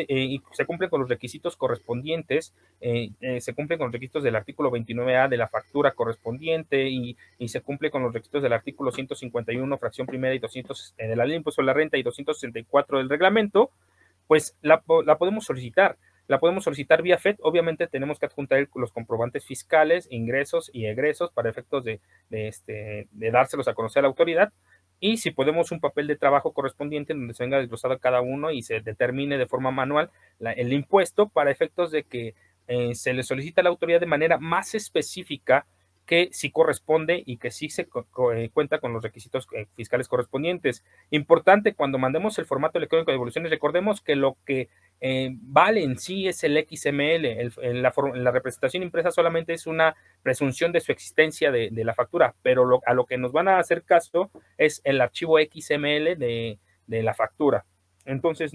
y se cumplen con los requisitos correspondientes, se cumplen con los requisitos del artículo 29A de la factura correspondiente y se cumple con los requisitos del artículo 151, fracción primera y 200 de la ley de impuesto a la renta y 264 del reglamento, pues la podemos solicitar. La podemos solicitar vía FED. Obviamente tenemos que adjuntar los comprobantes fiscales, ingresos y egresos para efectos de dárselos a conocer a la autoridad. Y si podemos un papel de trabajo correspondiente en donde se venga desglosado cada uno y se determine de forma manual el impuesto para efectos de que se le solicita a la autoridad de manera más específica que sí corresponde y que sí se cuenta con los requisitos fiscales correspondientes. Importante, cuando mandemos el formato electrónico de devoluciones, recordemos que lo que vale en sí es el XML. La representación impresa solamente es una presunción de su existencia de la factura, pero a lo que nos van a hacer caso es el archivo XML de la factura. Entonces,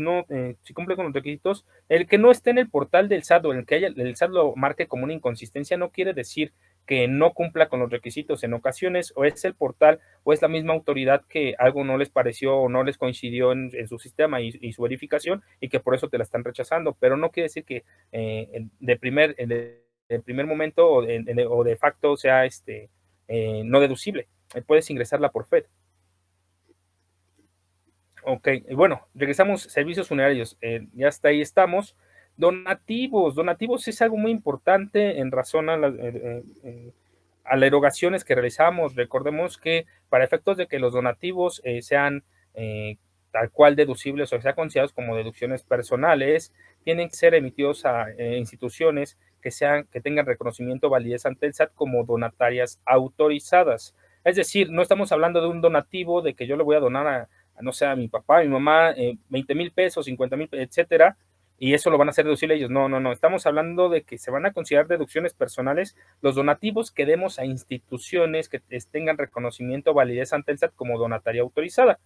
si cumple con los requisitos, el que no esté en el portal del SAT o el que el SAT lo marque como una inconsistencia no quiere decir que no cumpla con los requisitos. En ocasiones o es el portal o es la misma autoridad que algo no les pareció o no les coincidió en su sistema y su verificación y que por eso te la están rechazando, pero no quiere decir que de primer momento o de facto sea no deducible. Puedes ingresarla por FED. Ok, bueno, regresamos, servicios funerarios, ya hasta ahí estamos. Donativos es algo muy importante en razón a las erogaciones que realizamos. Recordemos que para efectos de que los donativos sean tal cual deducibles o sean considerados como deducciones personales, tienen que ser emitidos a instituciones que tengan reconocimiento validez ante el SAT como donatarias autorizadas. Es decir, no estamos hablando de un donativo de que yo le voy a donar no sé, a mi papá, a mi mamá, 20,000 pesos, 50,000, etcétera, y eso lo van a hacer deducible ellos. No, estamos hablando de que se van a considerar deducciones personales los donativos que demos a instituciones que tengan reconocimiento o validez ante el SAT como donataria autorizada.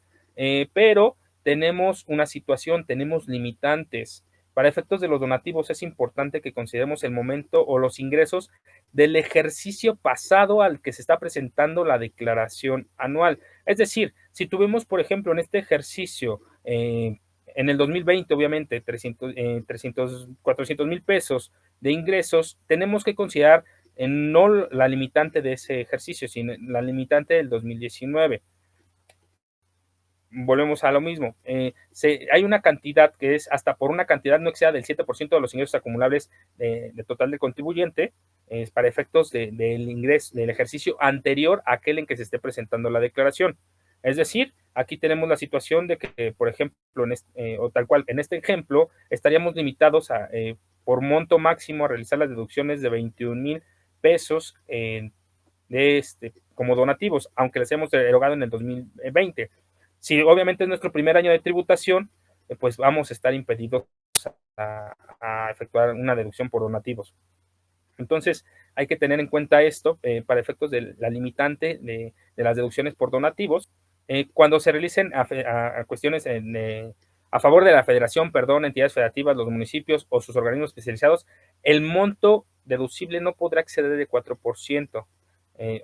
Pero tenemos una situación, tenemos limitantes. Para efectos de los donativos es importante que consideremos el momento o los ingresos del ejercicio pasado al que se está presentando la declaración anual. Es decir, si tuvimos, por ejemplo, en este ejercicio, en el 2020, obviamente, 400 mil pesos de ingresos, tenemos que considerar no la limitante de ese ejercicio, sino la limitante del 2019. Volvemos a lo mismo. Hay una cantidad que es hasta por una cantidad no exceda del 7% de los ingresos acumulables de total del contribuyente, es para efectos del ingreso del ejercicio anterior a aquel en que se esté presentando la declaración. Es decir, aquí tenemos la situación de que, por ejemplo, o tal cual, en este ejemplo, estaríamos limitados por monto máximo a realizar las deducciones de 21,000 pesos como donativos, aunque les hemos erogado en el 2020. Si obviamente es nuestro primer año de tributación, pues vamos a estar impedidos a efectuar una deducción por donativos. Entonces, hay que tener en cuenta esto para efectos de la limitante de las deducciones por donativos. Cuando se realicen a cuestiones a favor de la federación, perdón, entidades federativas, los municipios o sus organismos especializados, el monto deducible no podrá exceder de 4%,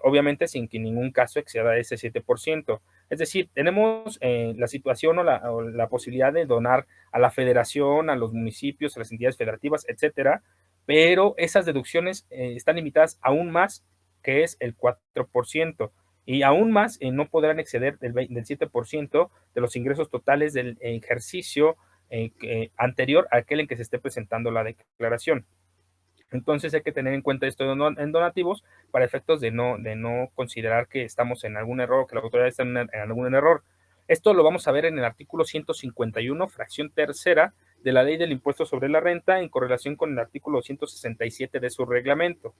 obviamente sin que en ningún caso exceda ese 7%. Es decir, tenemos la situación o la posibilidad de donar a la federación, a los municipios, a las entidades federativas, etcétera, pero esas deducciones están limitadas aún más, que es el 4%, y aún más no podrán exceder del 7% de los ingresos totales del ejercicio anterior a aquel en que se esté presentando la declaración. Entonces hay que tener en cuenta esto en donativos para efectos de no considerar que estamos en algún error, que la autoridad está en algún error. Esto lo vamos a ver en el artículo 151, fracción tercera de la Ley del Impuesto sobre la Renta, en correlación con el artículo 167 de su reglamento.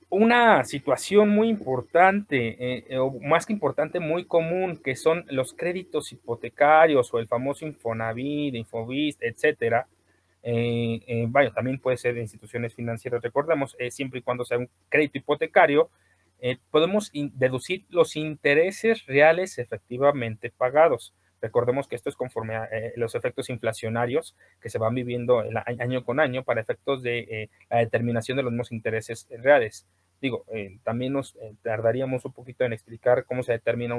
Una situación muy importante, o más que importante, muy común, que son los créditos hipotecarios o el famoso Infonavit, Infovist, etcétera. Vaya, también puede ser de instituciones financieras, recordemos, siempre y cuando sea un crédito hipotecario, podemos deducir los intereses reales efectivamente pagados. Recordemos que esto es conforme a los efectos inflacionarios que se van viviendo año con año para efectos de la determinación de los mismos intereses reales. Digo, también nos tardaríamos un poquito en explicar cómo se determina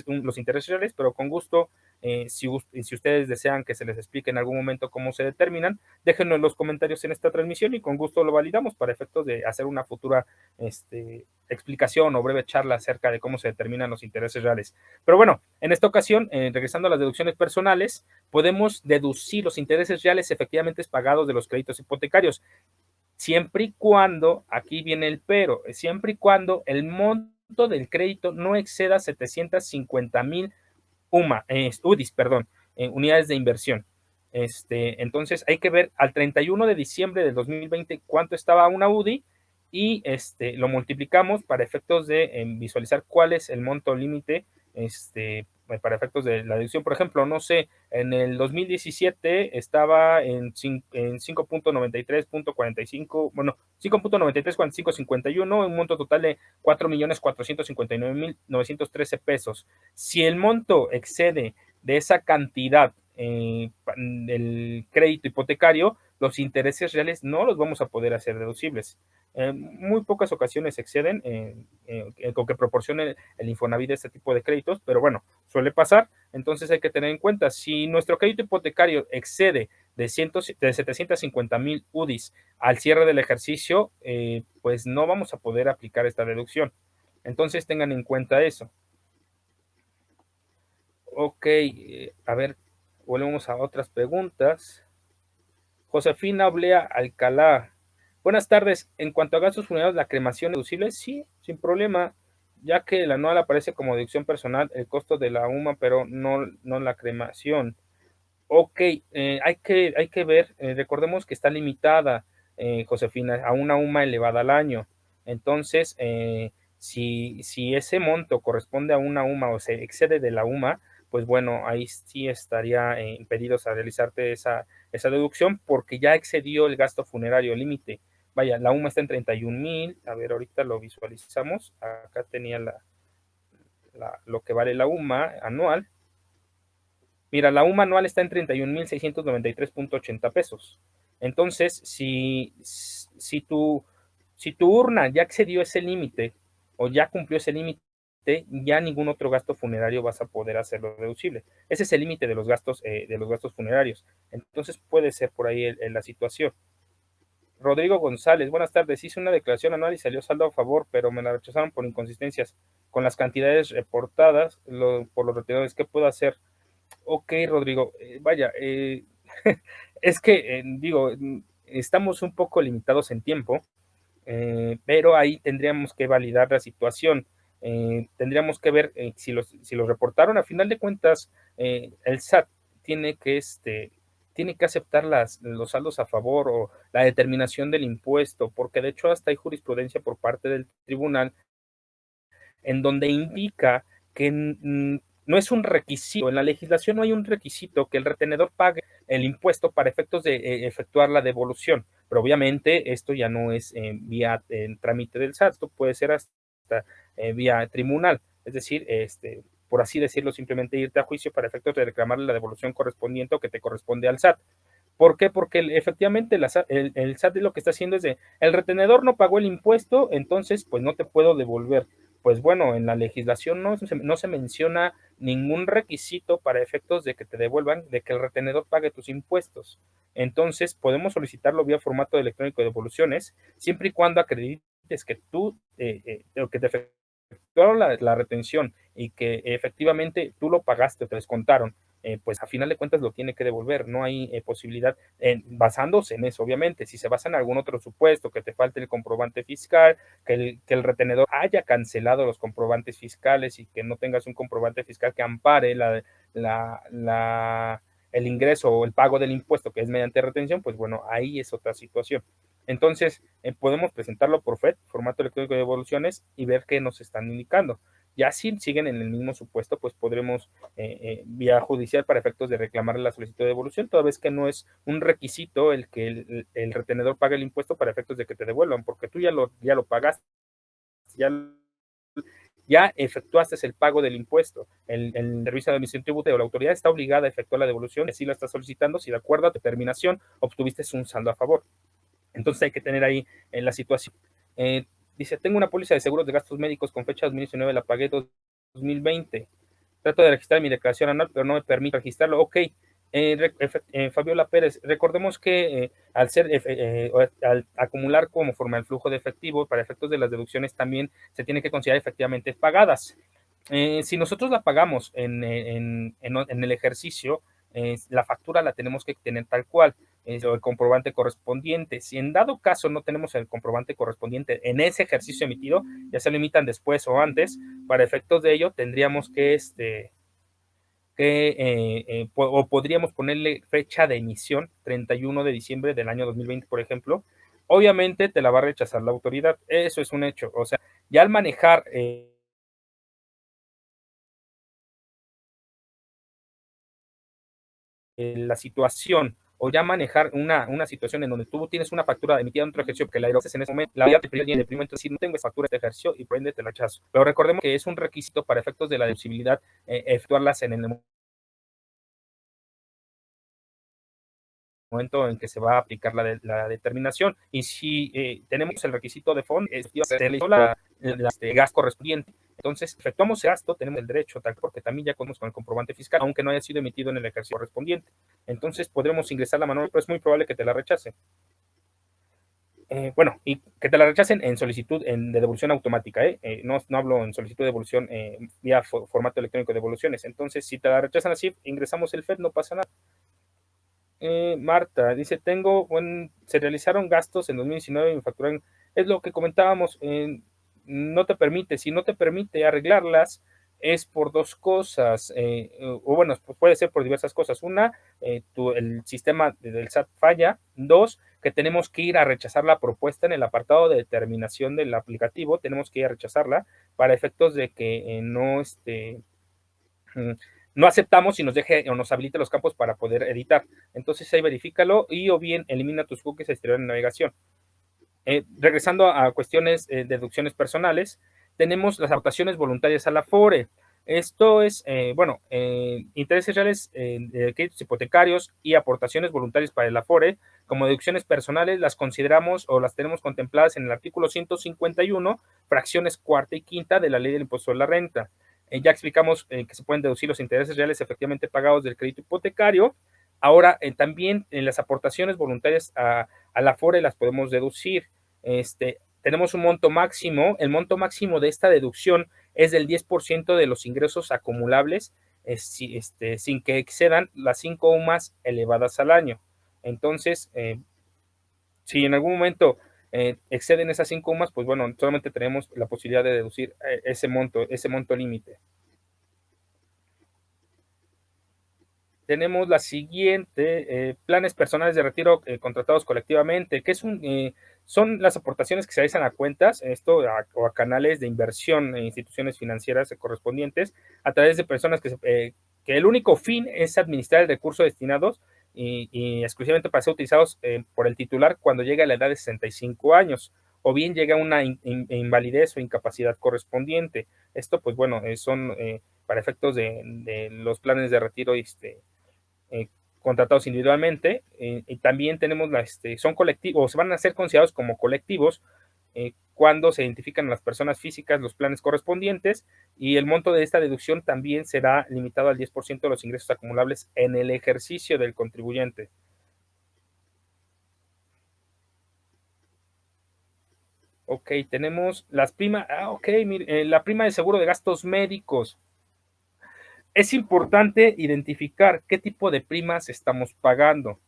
los intereses reales, pero con gusto, si ustedes desean que se les explique en algún momento cómo se determinan, déjenlo en los comentarios en esta transmisión y con gusto lo validamos para efectos de hacer una futura explicación o breve charla acerca de cómo se determinan los intereses reales. Pero bueno, en esta ocasión, regresando a las deducciones personales, podemos deducir los intereses reales efectivamente pagados de los créditos hipotecarios, siempre y cuando, aquí viene el pero, siempre y cuando el monto del crédito no exceda 750,000 UDIs, unidades de inversión. Entonces hay que ver al 31 de diciembre del 2020 cuánto estaba una UDI y lo multiplicamos para efectos de visualizar cuál es el monto límite para efectos de la deducción. Por ejemplo, no sé, en el 2017 estaba en 5.93.45, bueno, 5.934551, un monto total de 4,459,913 pesos. Si el monto excede de esa cantidad del crédito hipotecario, los intereses reales no los vamos a poder hacer deducibles. Muy pocas ocasiones exceden con que proporcione el Infonavit este tipo de créditos, pero bueno, suele pasar. Entonces hay que tener en cuenta, si nuestro crédito hipotecario excede de 750,000 UDIs al cierre del ejercicio, pues no vamos a poder aplicar esta deducción. Entonces tengan en cuenta eso. Ok, a ver, volvemos a otras preguntas. Josefina Oblea Alcalá. Buenas tardes. En cuanto a gastos funerarios, ¿la cremación es deducible? Sí, sin problema, ya que el anual aparece como deducción personal el costo de la UMA, pero no la cremación. Ok, hay que ver, recordemos que está limitada, Josefina, a una UMA elevada al año. Entonces, si ese monto corresponde a una UMA o se excede de la UMA, pues bueno, ahí sí estaría impedidos a realizarte esa deducción porque ya excedió el gasto funerario límite. Vaya, la UMA está en 31,000, a ver, ahorita lo visualizamos, acá tenía la lo que vale la UMA anual. Mira, la UMA anual está en 31,693.80 pesos. Entonces, si tu urna ya excedió ese límite o ya cumplió ese límite, ya ningún otro gasto funerario vas a poder hacerlo deducible. Ese es el límite de los gastos funerarios. Entonces puede ser por ahí la situación. Rodrigo González, buenas tardes. Hice una declaración anual y salió saldo a favor, pero me la rechazaron por inconsistencias con las cantidades reportadas por los retenedores. ¿Qué puedo hacer? Ok, Rodrigo, vaya, es que, digo, estamos un poco limitados en tiempo, pero ahí tendríamos que validar la situación. Tendríamos que ver si los reportaron. A final de cuentas, el SAT tiene que aceptar los saldos a favor o la determinación del impuesto, porque de hecho hasta hay jurisprudencia por parte del tribunal en donde indica que no es un requisito, en la legislación no hay un requisito que el retenedor pague el impuesto para efectos de efectuar la devolución, pero obviamente esto ya no es vía trámite del SAT, esto puede ser hasta vía tribunal, es decir, por así decirlo, simplemente irte a juicio para efectos de reclamarle la devolución correspondiente o que te corresponde al SAT. ¿Por qué? Porque efectivamente el SAT lo que está haciendo es el retenedor no pagó el impuesto, entonces pues no te puedo devolver. Pues bueno, en la legislación no se menciona ningún requisito para efectos de que te devuelvan, de que el retenedor pague tus impuestos. Entonces podemos solicitarlo vía formato electrónico de devoluciones, siempre y cuando acredites que tú, que te efectuaron la retención y que efectivamente tú lo pagaste o te descontaron, pues a final de cuentas lo tiene que devolver. No hay posibilidad, basándose en eso, obviamente. Si se basa en algún otro supuesto, que te falte el comprobante fiscal, que el retenedor haya cancelado los comprobantes fiscales y que no tengas un comprobante fiscal que ampare el ingreso o el pago del impuesto, que es mediante retención, pues bueno, ahí es otra situación. Entonces, podemos presentarlo por FED, formato electrónico de devoluciones, y ver qué nos están indicando. Ya si siguen en el mismo supuesto, pues podremos vía judicial para efectos de reclamar la solicitud de devolución, toda vez que no es un requisito el que el retenedor pague el impuesto para efectos de que te devuelvan, porque tú ya lo pagaste, ya efectuaste el pago del impuesto. El Servicio de Administración Tributaria o la autoridad está obligada a efectuar la devolución, y así la está solicitando si de acuerdo a determinación obtuviste un saldo a favor. Entonces hay que tener ahí en la situación. Dice, tengo una póliza de seguros de gastos médicos con fecha 2019, la pagué 2020. Trato de registrar mi declaración anual, pero no me permite registrarlo. Ok, Fabiola Pérez, recordemos que al acumular conforme al flujo de efectivo, para efectos de las deducciones también se tiene que considerar efectivamente pagadas. Si nosotros la pagamos en el ejercicio, la factura la tenemos que tener tal cual, o el comprobante correspondiente. Si en dado caso no tenemos el comprobante correspondiente en ese ejercicio emitido, ya se lo emitan después o antes, para efectos de ello tendríamos o podríamos ponerle fecha de emisión, 31 de diciembre del año 2020, por ejemplo. Obviamente te la va a rechazar la autoridad, eso es un hecho. O sea, ya al manejar la situación o ya manejar una situación en donde tú tienes una factura emitida en otro ejercicio que la eroges en ese momento, la voy a pedir en el primer momento, decir, no tengo esa factura de este ejercicio y por ende te la rechazo. Pero recordemos que es un requisito para efectos de la deducibilidad efectuarlas en el momento en que se va a aplicar la determinación. Y si tenemos el requisito de fondo, se realizó la gas correspondiente, entonces efectuamos ese gasto, tenemos el derecho, porque también ya contamos con el comprobante fiscal, aunque no haya sido emitido en el ejercicio correspondiente. Entonces podremos ingresar la manual, pero es muy probable que te la rechacen. Bueno, y que te la rechacen en solicitud de devolución automática, no hablo en solicitud de devolución vía formato electrónico de devoluciones. Entonces, si te la rechazan así, ingresamos el FED, no pasa nada. Marta dice, se realizaron gastos en 2019 y me facturaron, es lo que comentábamos, no te permite, si no te permite arreglarlas, es por dos cosas, o bueno, pues puede ser por diversas cosas. Una, el sistema del SAT falla. Dos, que tenemos que ir a rechazar la propuesta en el apartado de determinación del aplicativo, tenemos que ir a rechazarla para efectos de que no aceptamos y nos deje o nos habilite los campos para poder editar. Entonces ahí verifícalo y o bien elimina tus cookies exterior en navegación. Regresando a cuestiones de deducciones personales, tenemos las aportaciones voluntarias a la FORE. Esto es, intereses reales de créditos hipotecarios y aportaciones voluntarias para el Afore, como deducciones personales, las consideramos o las tenemos contempladas en el artículo 151, fracciones cuarta y quinta de la Ley del Impuesto a la Renta. Ya explicamos que se pueden deducir los intereses reales efectivamente pagados del crédito hipotecario. Ahora, también en las aportaciones voluntarias a la Afore las podemos deducir. Tenemos un monto máximo. El monto máximo de esta deducción es del 10% de los ingresos acumulables, sin que excedan las 5 UMAS elevadas al año. Entonces, si en algún momento exceden esas 5 UMAS, pues bueno, solamente tenemos la posibilidad de deducir ese monto límite. Tenemos la siguiente, planes personales de retiro contratados colectivamente, que son las aportaciones que se realizan a cuentas, o a canales de inversión en instituciones financieras correspondientes, a través de personas que el único fin es administrar el recurso destinados y exclusivamente para ser utilizados por el titular cuando llega a la edad de 65 años, o bien llega a una invalidez o incapacidad correspondiente. Esto, pues bueno, son para efectos de los planes de retiro eh, contratados individualmente, y también tenemos son colectivos, van a ser considerados como colectivos cuando se identifican a las personas físicas los planes correspondientes, y el monto de esta deducción también será limitado al 10% de los ingresos acumulables en el ejercicio del contribuyente. Ok, tenemos las primas. Mire, la prima de seguro de gastos médicos. Es importante identificar qué tipo de primas estamos pagando.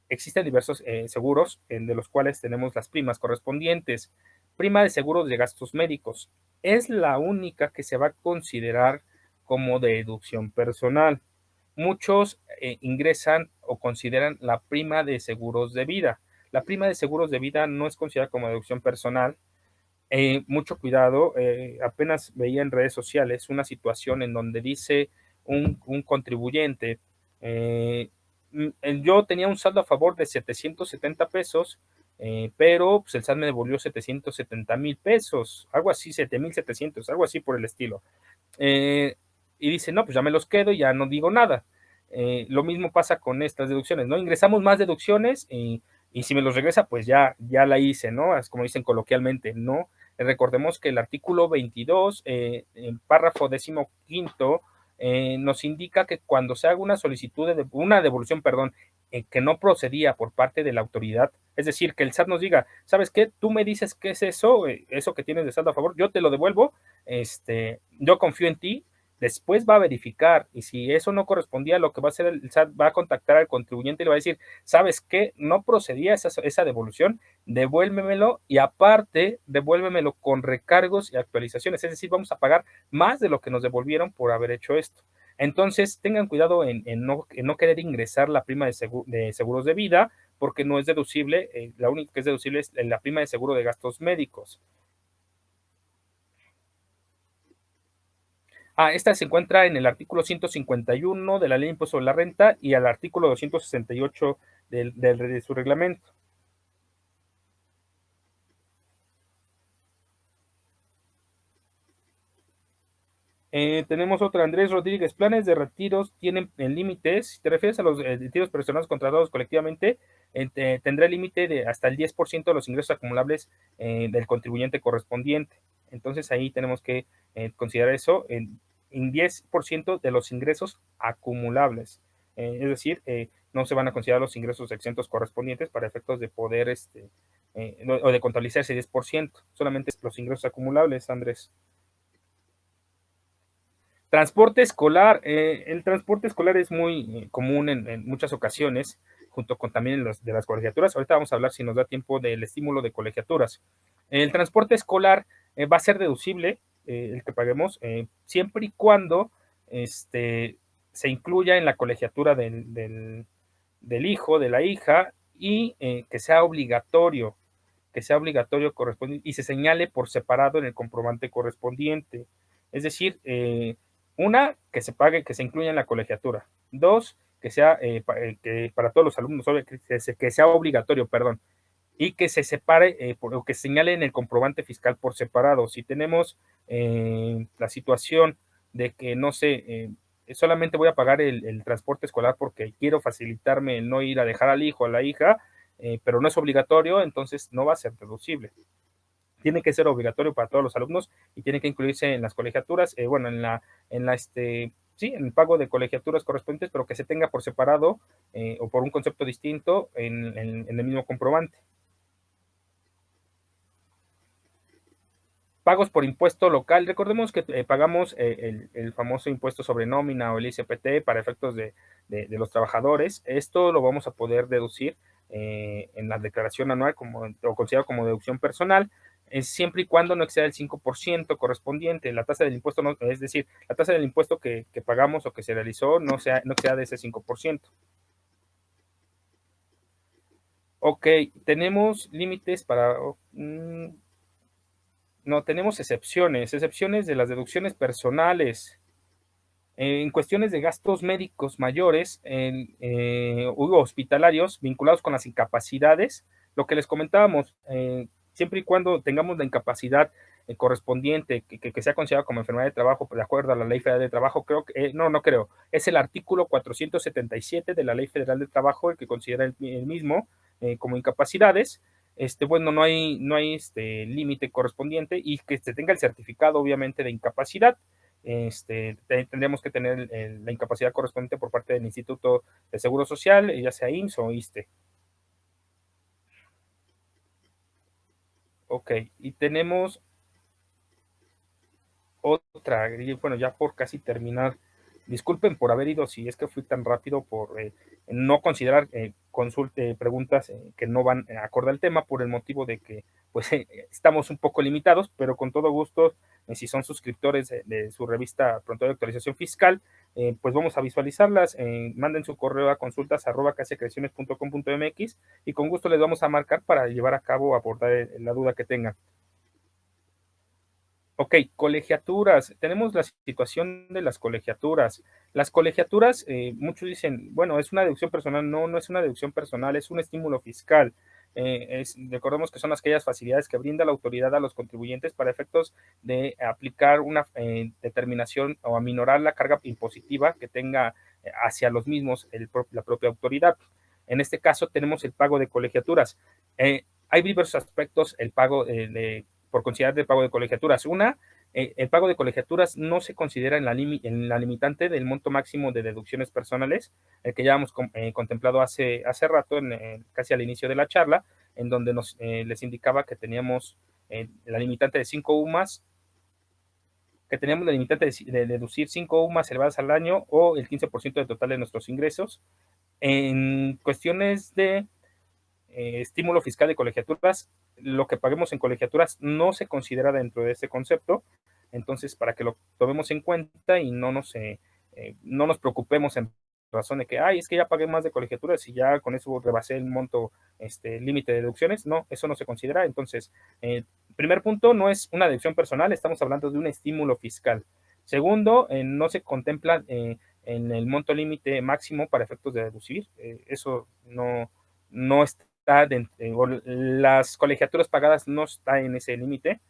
Existen diversos seguros de los cuales tenemos las primas correspondientes. Prima de seguro de gastos médicos. Es la única que se va a considerar como deducción personal. Muchos ingresan o consideran la prima de seguros de vida. La prima de seguros de vida no es considerada como deducción personal. Mucho cuidado, apenas veía en redes sociales una situación en donde dice un contribuyente, eh, yo tenía un saldo a favor de 770 pesos, pero pues el SAT me devolvió 770,000 pesos, algo así, 7,700, algo así por el estilo. Eh, y dice, no, pues ya me los quedo y ya no digo nada. Lo mismo pasa con estas deducciones, ¿no? Ingresamos más deducciones y si me los regresa, pues ya la hice, ¿no? Es como dicen coloquialmente, ¿no? Recordemos que el artículo 22, en párrafo 15, nos indica que cuando se haga una solicitud una devolución, perdón, que no procedía por parte de la autoridad, es decir, que el SAT nos diga, ¿sabes qué? Tú me dices qué es eso, eso que tienes de saldo a favor, yo te lo devuelvo, yo confío en ti, después va a verificar, y si eso no correspondía a lo que va a hacer el SAT, va a contactar al contribuyente y le va a decir, ¿sabes qué? No procedía esa devolución, devuélvemelo, y aparte, devuélvemelo con recargos y actualizaciones, es decir, vamos a pagar más de lo que nos devolvieron por haber hecho esto. Entonces, tengan cuidado en no querer ingresar la prima de seguros de vida, porque no es deducible, la única que es deducible es la prima de seguro de gastos médicos. Esta se encuentra en el artículo 151 de la Ley de Impuesto sobre la Renta y al artículo 268 de su reglamento. Tenemos otra, Andrés Rodríguez, planes de retiros tienen límites. Si te refieres a los retiros personales contratados colectivamente, tendrá el límite de hasta el 10% de los ingresos acumulables del contribuyente correspondiente. Entonces ahí tenemos que considerar eso en 10% de los ingresos acumulables. Es decir, no se van a considerar los ingresos exentos correspondientes para efectos de poder o de contabilizar ese 10%, solamente los ingresos acumulables, Andrés. Transporte escolar. El transporte escolar es muy común en muchas ocasiones, junto con también de las colegiaturas. Ahorita vamos a hablar, si nos da tiempo, del estímulo de colegiaturas. El transporte escolar va a ser deducible, el que paguemos, siempre y cuando se incluya en la colegiatura del hijo, de la hija, y que sea obligatorio correspondiente y se señale por separado en el comprobante correspondiente. Es decir, una, que se pague, que se incluya en la colegiatura. Dos, que sea que para todos los alumnos, que sea obligatorio, perdón, y que se separe, o que se señale en el comprobante fiscal por separado. Si tenemos la situación de que, no sé, solamente voy a pagar el transporte escolar porque quiero facilitarme el no ir a dejar al hijo o a la hija, pero no es obligatorio, entonces no va a ser deducible. Tiene que ser obligatorio para todos los alumnos y tiene que incluirse en las colegiaturas, bueno, sí, en el pago de colegiaturas correspondientes, pero que se tenga por separado o por un concepto distinto en el mismo comprobante. Pagos por impuesto local. Recordemos que pagamos el famoso impuesto sobre nómina o el ICPT para efectos de los trabajadores. Esto lo vamos a poder deducir en la declaración anual o considerado como deducción personal, siempre y cuando no exceda el 5% correspondiente. La tasa del impuesto, no, es decir, la tasa del impuesto que pagamos o que se realizó no exceda de ese 5%. Ok, tenemos límites para... no, tenemos excepciones de las deducciones personales. En cuestiones de gastos médicos mayores u hospitalarios vinculados con las incapacidades, lo que les comentábamos, siempre y cuando tengamos la incapacidad correspondiente, que sea considerada como enfermedad de trabajo, de acuerdo a la Ley Federal de Trabajo, creo que, no creo, es el artículo 477 de la Ley Federal de Trabajo el que considera el mismo como incapacidades. Bueno, no hay límite correspondiente y que se tenga el certificado, obviamente, de incapacidad. Tendríamos que tener la incapacidad correspondiente por parte del Instituto de Seguro Social, ya sea IMSS o ISSSTE. Ok, y tenemos otra, y bueno, ya por casi terminar, disculpen por haber ido, si es que fui tan rápido, por no considerar preguntas que no van acorde al tema, por el motivo de que pues estamos un poco limitados, pero con todo gusto, si son suscriptores de su revista Prontuario de Actualización Fiscal, pues vamos a visualizarlas. Manden su correo a consultas@casecreaciones.com.mx y con gusto les vamos a marcar para llevar a cabo, abordar la duda que tengan. Ok, colegiaturas. Tenemos la situación de las colegiaturas. Las colegiaturas, muchos dicen, bueno, es una deducción personal. No, no es una deducción personal, es un estímulo fiscal. Recordemos que son aquellas facilidades que brinda la autoridad a los contribuyentes para efectos de aplicar una determinación o aminorar la carga impositiva que tenga hacia los mismos la propia autoridad. En este caso tenemos el pago de colegiaturas. Hay diversos aspectos, el pago por considerar el pago de colegiaturas. El pago de colegiaturas no se considera en la limitante del monto máximo de deducciones personales, el que ya hemos contemplado hace rato, casi al inicio de la charla, en donde les indicaba que teníamos la limitante de 5 UMAS, que teníamos la limitante de deducir 5 UMAS elevadas al año o el 15% del total de nuestros ingresos. En cuestiones de estímulo fiscal de colegiaturas, lo que paguemos en colegiaturas no se considera dentro de este concepto. Entonces, para que lo tomemos en cuenta y no nos preocupemos en razón de que, es que ya pagué más de colegiaturas y ya con eso rebasé el monto, límite de deducciones. No, eso no se considera. Entonces, primer punto, no es una deducción personal, estamos hablando de un estímulo fiscal. Segundo, no se contempla en el monto límite máximo para efectos de deducir. Eso no está las colegiaturas pagadas no está en ese límite.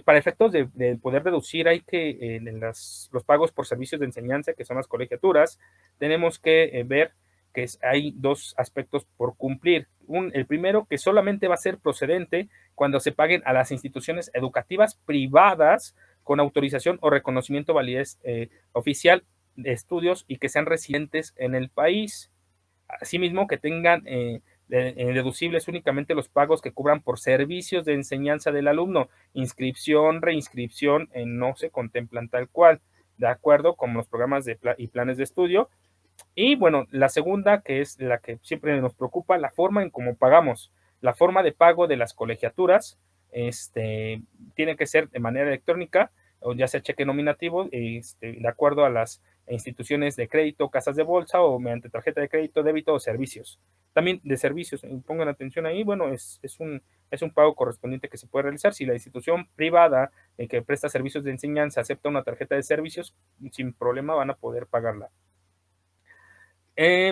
Para efectos de poder deducir, hay que en los pagos por servicios de enseñanza, que son las colegiaturas, tenemos que ver que hay dos aspectos por cumplir. El primero, que solamente va a ser procedente cuando se paguen a las instituciones educativas privadas con autorización o reconocimiento de validez oficial de estudios y que sean residentes en el país. Asimismo, que tengan deducibles únicamente los pagos que cubran por servicios de enseñanza del alumno. Inscripción, reinscripción, no se contemplan tal cual, de acuerdo con los programas y planes de estudio. Y bueno, la segunda, que es la que siempre nos preocupa, la forma en cómo pagamos. La forma de pago de las colegiaturas tiene que ser de manera electrónica, o ya sea cheque nominativo, de acuerdo a las instituciones de crédito, casas de bolsa o mediante tarjeta de crédito, débito o servicios. También de servicios, pongan atención ahí, bueno, es un pago correspondiente que se puede realizar. Si la institución privada que presta servicios de enseñanza acepta una tarjeta de servicios, sin problema van a poder pagarla.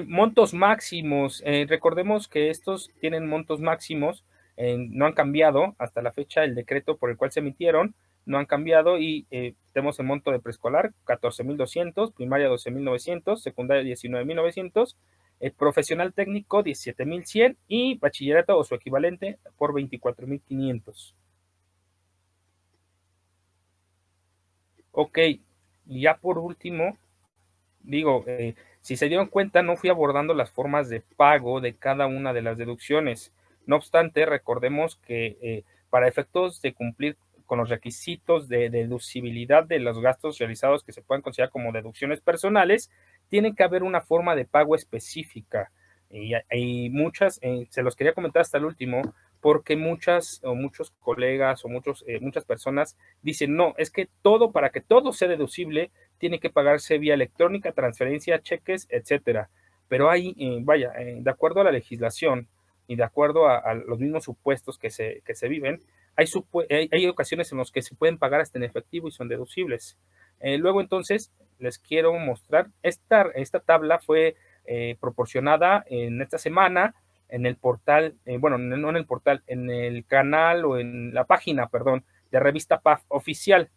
Montos máximos. Recordemos que estos tienen montos máximos, no han cambiado hasta la fecha el decreto por el cual se emitieron. no han cambiado y tenemos el monto de preescolar 14,200, primaria 12,900, secundaria 19,900, profesional técnico 17,100 y bachillerato o su equivalente por 24,500. Ok, y ya por último, digo, si se dieron cuenta, no fui abordando las formas de pago de cada una de las deducciones. No obstante, recordemos que para efectos de cumplir con los requisitos de deducibilidad de los gastos realizados que se pueden considerar como deducciones personales, tiene que haber una forma de pago específica. Y muchas, se los quería comentar hasta el último, porque muchas o muchos colegas o muchas personas dicen, no, es que todo, para que todo sea deducible, tiene que pagarse vía electrónica, transferencia, cheques, etcétera. Pero hay, de acuerdo a la legislación y de acuerdo a los mismos supuestos que se viven, hay ocasiones en las que se pueden pagar hasta en efectivo y son deducibles. Luego entonces les quiero mostrar, esta tabla fue proporcionada en esta semana en el portal, bueno, no en el portal, en el canal o en la página, perdón, de Revista PAF oficial.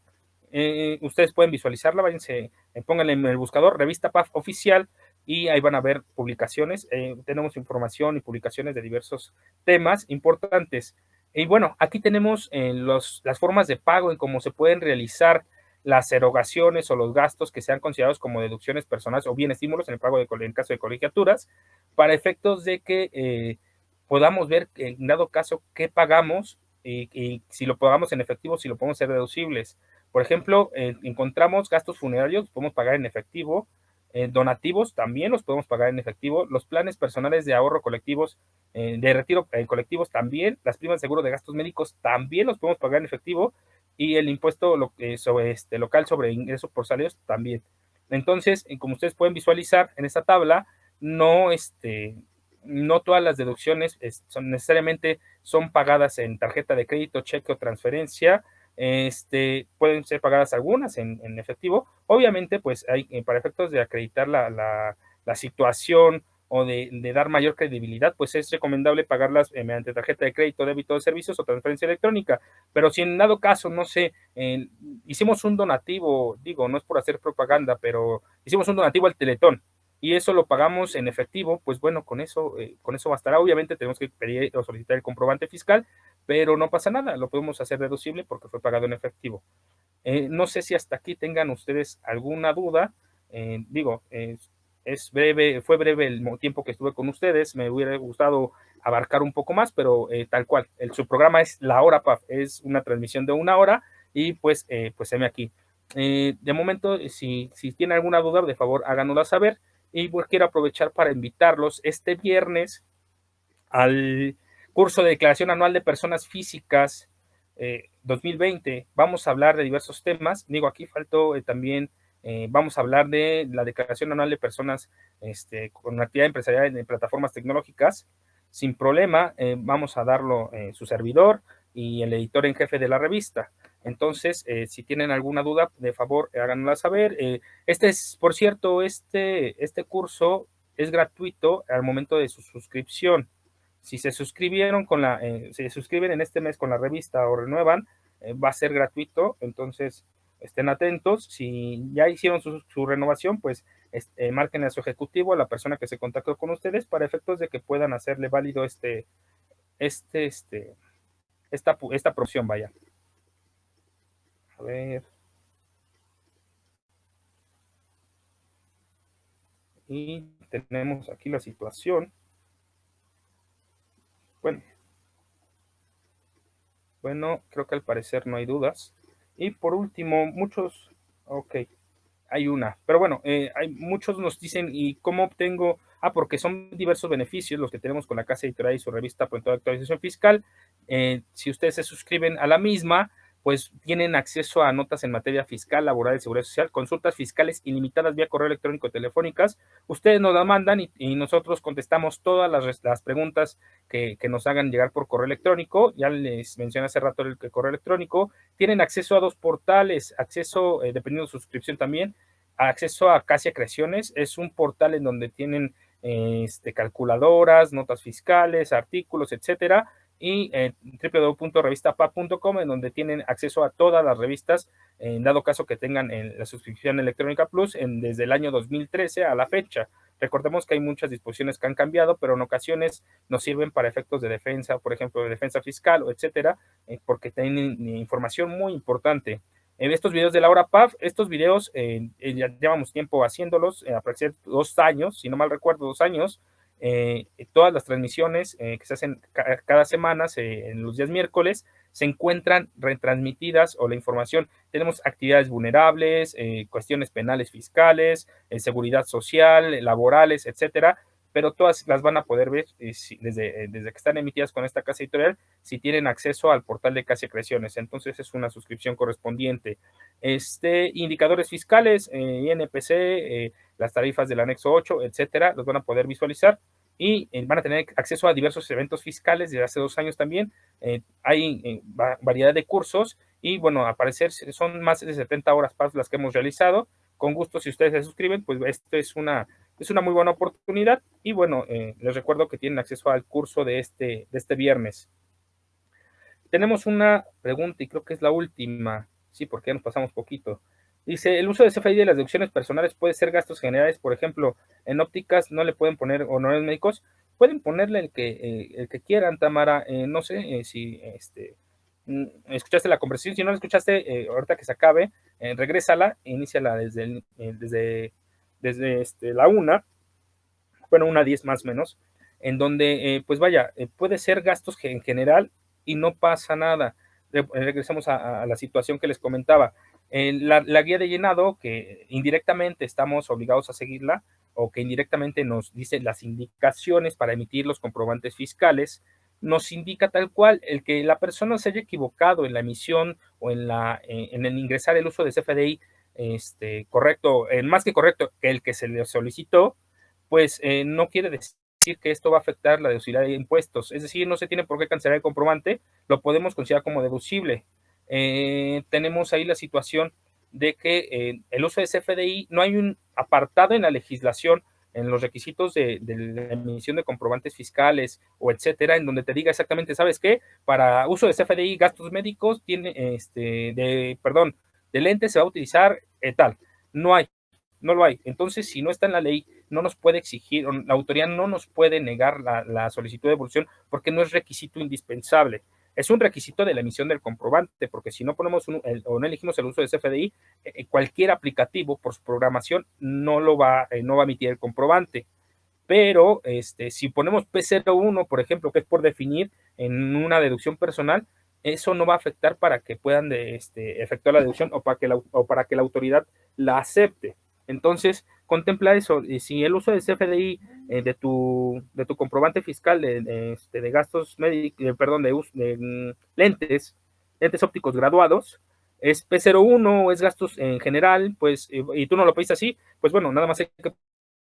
Ustedes pueden visualizarla, váyanse, pónganle en el buscador Revista PAF oficial y ahí van a ver publicaciones. Tenemos información y publicaciones de diversos temas importantes. Y bueno, aquí tenemos las formas de pago y cómo se pueden realizar las erogaciones o los gastos que sean considerados como deducciones personales o bien estímulos en el pago en caso de colegiaturas, para efectos de que podamos ver en dado caso qué pagamos y si lo pagamos en efectivo, si lo podemos hacer deducibles. Por ejemplo, encontramos gastos funerarios, podemos pagar en efectivo, donativos también los podemos pagar en efectivo, los planes personales de ahorro colectivos, de retiro colectivos también, las primas de seguro de gastos médicos también los podemos pagar en efectivo y el impuesto local sobre ingresos por salarios también. Entonces, como ustedes pueden visualizar en esta tabla, no todas las deducciones necesariamente son pagadas en tarjeta de crédito, cheque o transferencia. Pueden ser pagadas algunas en efectivo. Obviamente, pues hay para efectos de acreditar la situación o de dar mayor credibilidad, pues es recomendable pagarlas mediante tarjeta de crédito, débito de servicios o transferencia electrónica. Pero si en dado caso, no sé, hicimos un donativo, digo, no es por hacer propaganda, pero hicimos un donativo al Teletón y eso lo pagamos en efectivo, pues bueno, con eso bastará. Obviamente tenemos que pedir o solicitar el comprobante fiscal, pero no pasa nada, lo podemos hacer deducible porque fue pagado en efectivo. No sé si hasta aquí tengan ustedes alguna duda. Fue breve el tiempo que estuve con ustedes, me hubiera gustado abarcar un poco más, pero tal cual, su programa es La Hora PAF, es una transmisión de 1 hora y pues heme aquí. De momento, si tienen alguna duda, de favor háganosla saber y pues quiero aprovechar para invitarlos este viernes al curso de declaración anual de personas físicas 2020. Vamos a hablar de diversos temas. Digo, aquí faltó también, vamos a hablar de la declaración anual de personas con actividad empresarial en plataformas tecnológicas. Sin problema, vamos a darlo su servidor y el editor en jefe de la revista. Entonces, si tienen alguna duda, de favor, háganosla saber. Por cierto, este curso es gratuito al momento de su suscripción. Si se suscribieron se suscriben en este mes con la revista o renuevan, va a ser gratuito, entonces estén atentos. Si ya hicieron su renovación, pues marquen a su ejecutivo, a la persona que se contactó con ustedes, para efectos de que puedan hacerle válido esta promoción, vaya. A ver. Y tenemos aquí la situación. Bueno, creo que al parecer no hay dudas. Y por último, ok, hay una, pero bueno, hay muchos nos dicen, ¿y cómo obtengo? Porque son diversos beneficios los que tenemos con la casa editorial y su revista Punto de Actualización Fiscal. Si ustedes se suscriben a la misma, pues tienen acceso a notas en materia fiscal, laboral y seguridad social, consultas fiscales ilimitadas vía correo electrónico y telefónicas. Ustedes nos la mandan y nosotros contestamos todas las preguntas que nos hagan llegar por correo electrónico. Ya les mencioné hace rato el correo electrónico. Tienen acceso a 2 portales, dependiendo de su suscripción también, acceso a Casia Creaciones. Es un portal en donde tienen calculadoras, notas fiscales, artículos, etcétera, y www.revistapap.com, en donde tienen acceso a todas las revistas, en dado caso que tengan en la suscripción electrónica Plus desde el año 2013 a la fecha. Recordemos que hay muchas disposiciones que han cambiado, pero en ocasiones nos sirven para efectos de defensa, por ejemplo, de defensa fiscal o etcétera, porque tienen información muy importante. En estos videos de la hora PAF, estos videos ya llevamos tiempo haciéndolos, aproximadamente 2 años, si no mal recuerdo, 2 años. Todas las transmisiones que se hacen cada semana en los días miércoles se encuentran retransmitidas, o la información, tenemos actividades vulnerables, cuestiones penales fiscales, seguridad social, laborales, etcétera, pero todas las van a poder ver desde que están emitidas con esta casa editorial, si tienen acceso al portal de Casi Creaciones. Entonces es una suscripción correspondiente. Indicadores fiscales, INPC, las tarifas del anexo 8, etcétera, los van a poder visualizar y van a tener acceso a diversos eventos fiscales desde hace 2 años también. Hay variedad de cursos y, bueno, al parecer son más de 70 horas PAF las que hemos realizado. Con gusto, si ustedes se suscriben, pues esto es una muy buena oportunidad. Y bueno, les recuerdo que tienen acceso al curso de este viernes. Tenemos una pregunta y creo que es la última. Sí, porque ya nos pasamos poquito. Dice, el uso de CFDI de las deducciones personales puede ser gastos generales. Por ejemplo, en ópticas no le pueden poner honorarios médicos. Pueden ponerle el que quieran, Tamara. No sé si escuchaste la conversación. Si no la escuchaste, ahorita que se acabe, regrésala e iníciala desde la 1, bueno, 1:10 más o menos, en donde, pues vaya, puede ser gastos en general y no pasa nada. Regresamos a la situación que les comentaba. La guía de llenado, que indirectamente estamos obligados a seguirla, o que indirectamente nos dice las indicaciones para emitir los comprobantes fiscales, nos indica tal cual el que la persona se haya equivocado en la emisión o en el ingresar el uso de CFDI correcto, más que correcto, el que se le solicitó, pues no quiere decir que esto va a afectar la deducibilidad de impuestos. Es decir, no se tiene por qué cancelar el comprobante, lo podemos considerar como deducible. Tenemos ahí la situación de que el uso de CFDI, no hay un apartado en la legislación, en los requisitos de la emisión de comprobantes fiscales o etcétera, en donde te diga exactamente, ¿sabes qué? Para uso de CFDI, gastos médicos, de lentes se va a utilizar tal. No lo hay. Entonces, si no está en la ley, no nos puede exigir, la autoridad no nos puede negar la solicitud de devolución, porque no es requisito indispensable. Es un requisito de la emisión del comprobante, porque si no ponemos o no elegimos el uso de CFDI, cualquier aplicativo por su programación no va a emitir el comprobante. Pero si ponemos P01, por ejemplo, que es por definir en una deducción personal, eso no va a afectar para que puedan efectuar la deducción o para que la autoridad la acepte. Entonces, contempla eso. Y si el uso de CFDI de tu comprobante fiscal de gastos médicos, de lentes ópticos graduados, es P01 o es gastos en general, pues, y tú no lo pediste así, pues bueno, nada más hay que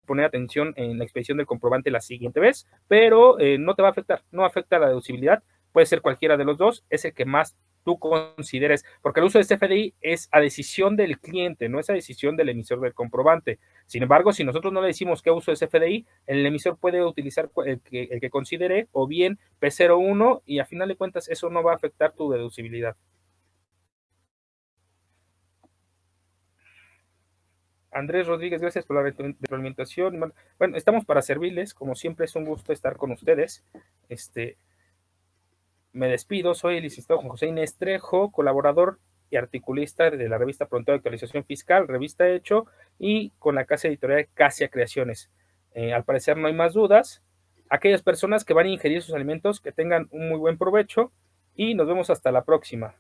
poner atención en la expedición del comprobante la siguiente vez, pero no te va a afectar, no afecta la deducibilidad, puede ser cualquiera de los dos, es el que más tú consideres, porque el uso de CFDI es a decisión del cliente, no es a decisión del emisor del comprobante. Sin embargo, si nosotros no le decimos qué uso de CFDI, el emisor puede utilizar el que considere, o bien P01, y a final de cuentas eso no va a afectar tu deducibilidad. Andrés Rodríguez, gracias por la retroalimentación. Bueno, estamos para servirles. Como siempre, es un gusto estar con ustedes. Me despido. Soy el licenciado Juan José Inés Trejo, colaborador y articulista de la revista Pronto de Actualización Fiscal, Revista Hecho, y con la casa editorial Casia Creaciones. Al parecer no hay más dudas. Aquellas personas que van a ingerir sus alimentos, que tengan un muy buen provecho, y nos vemos hasta la próxima.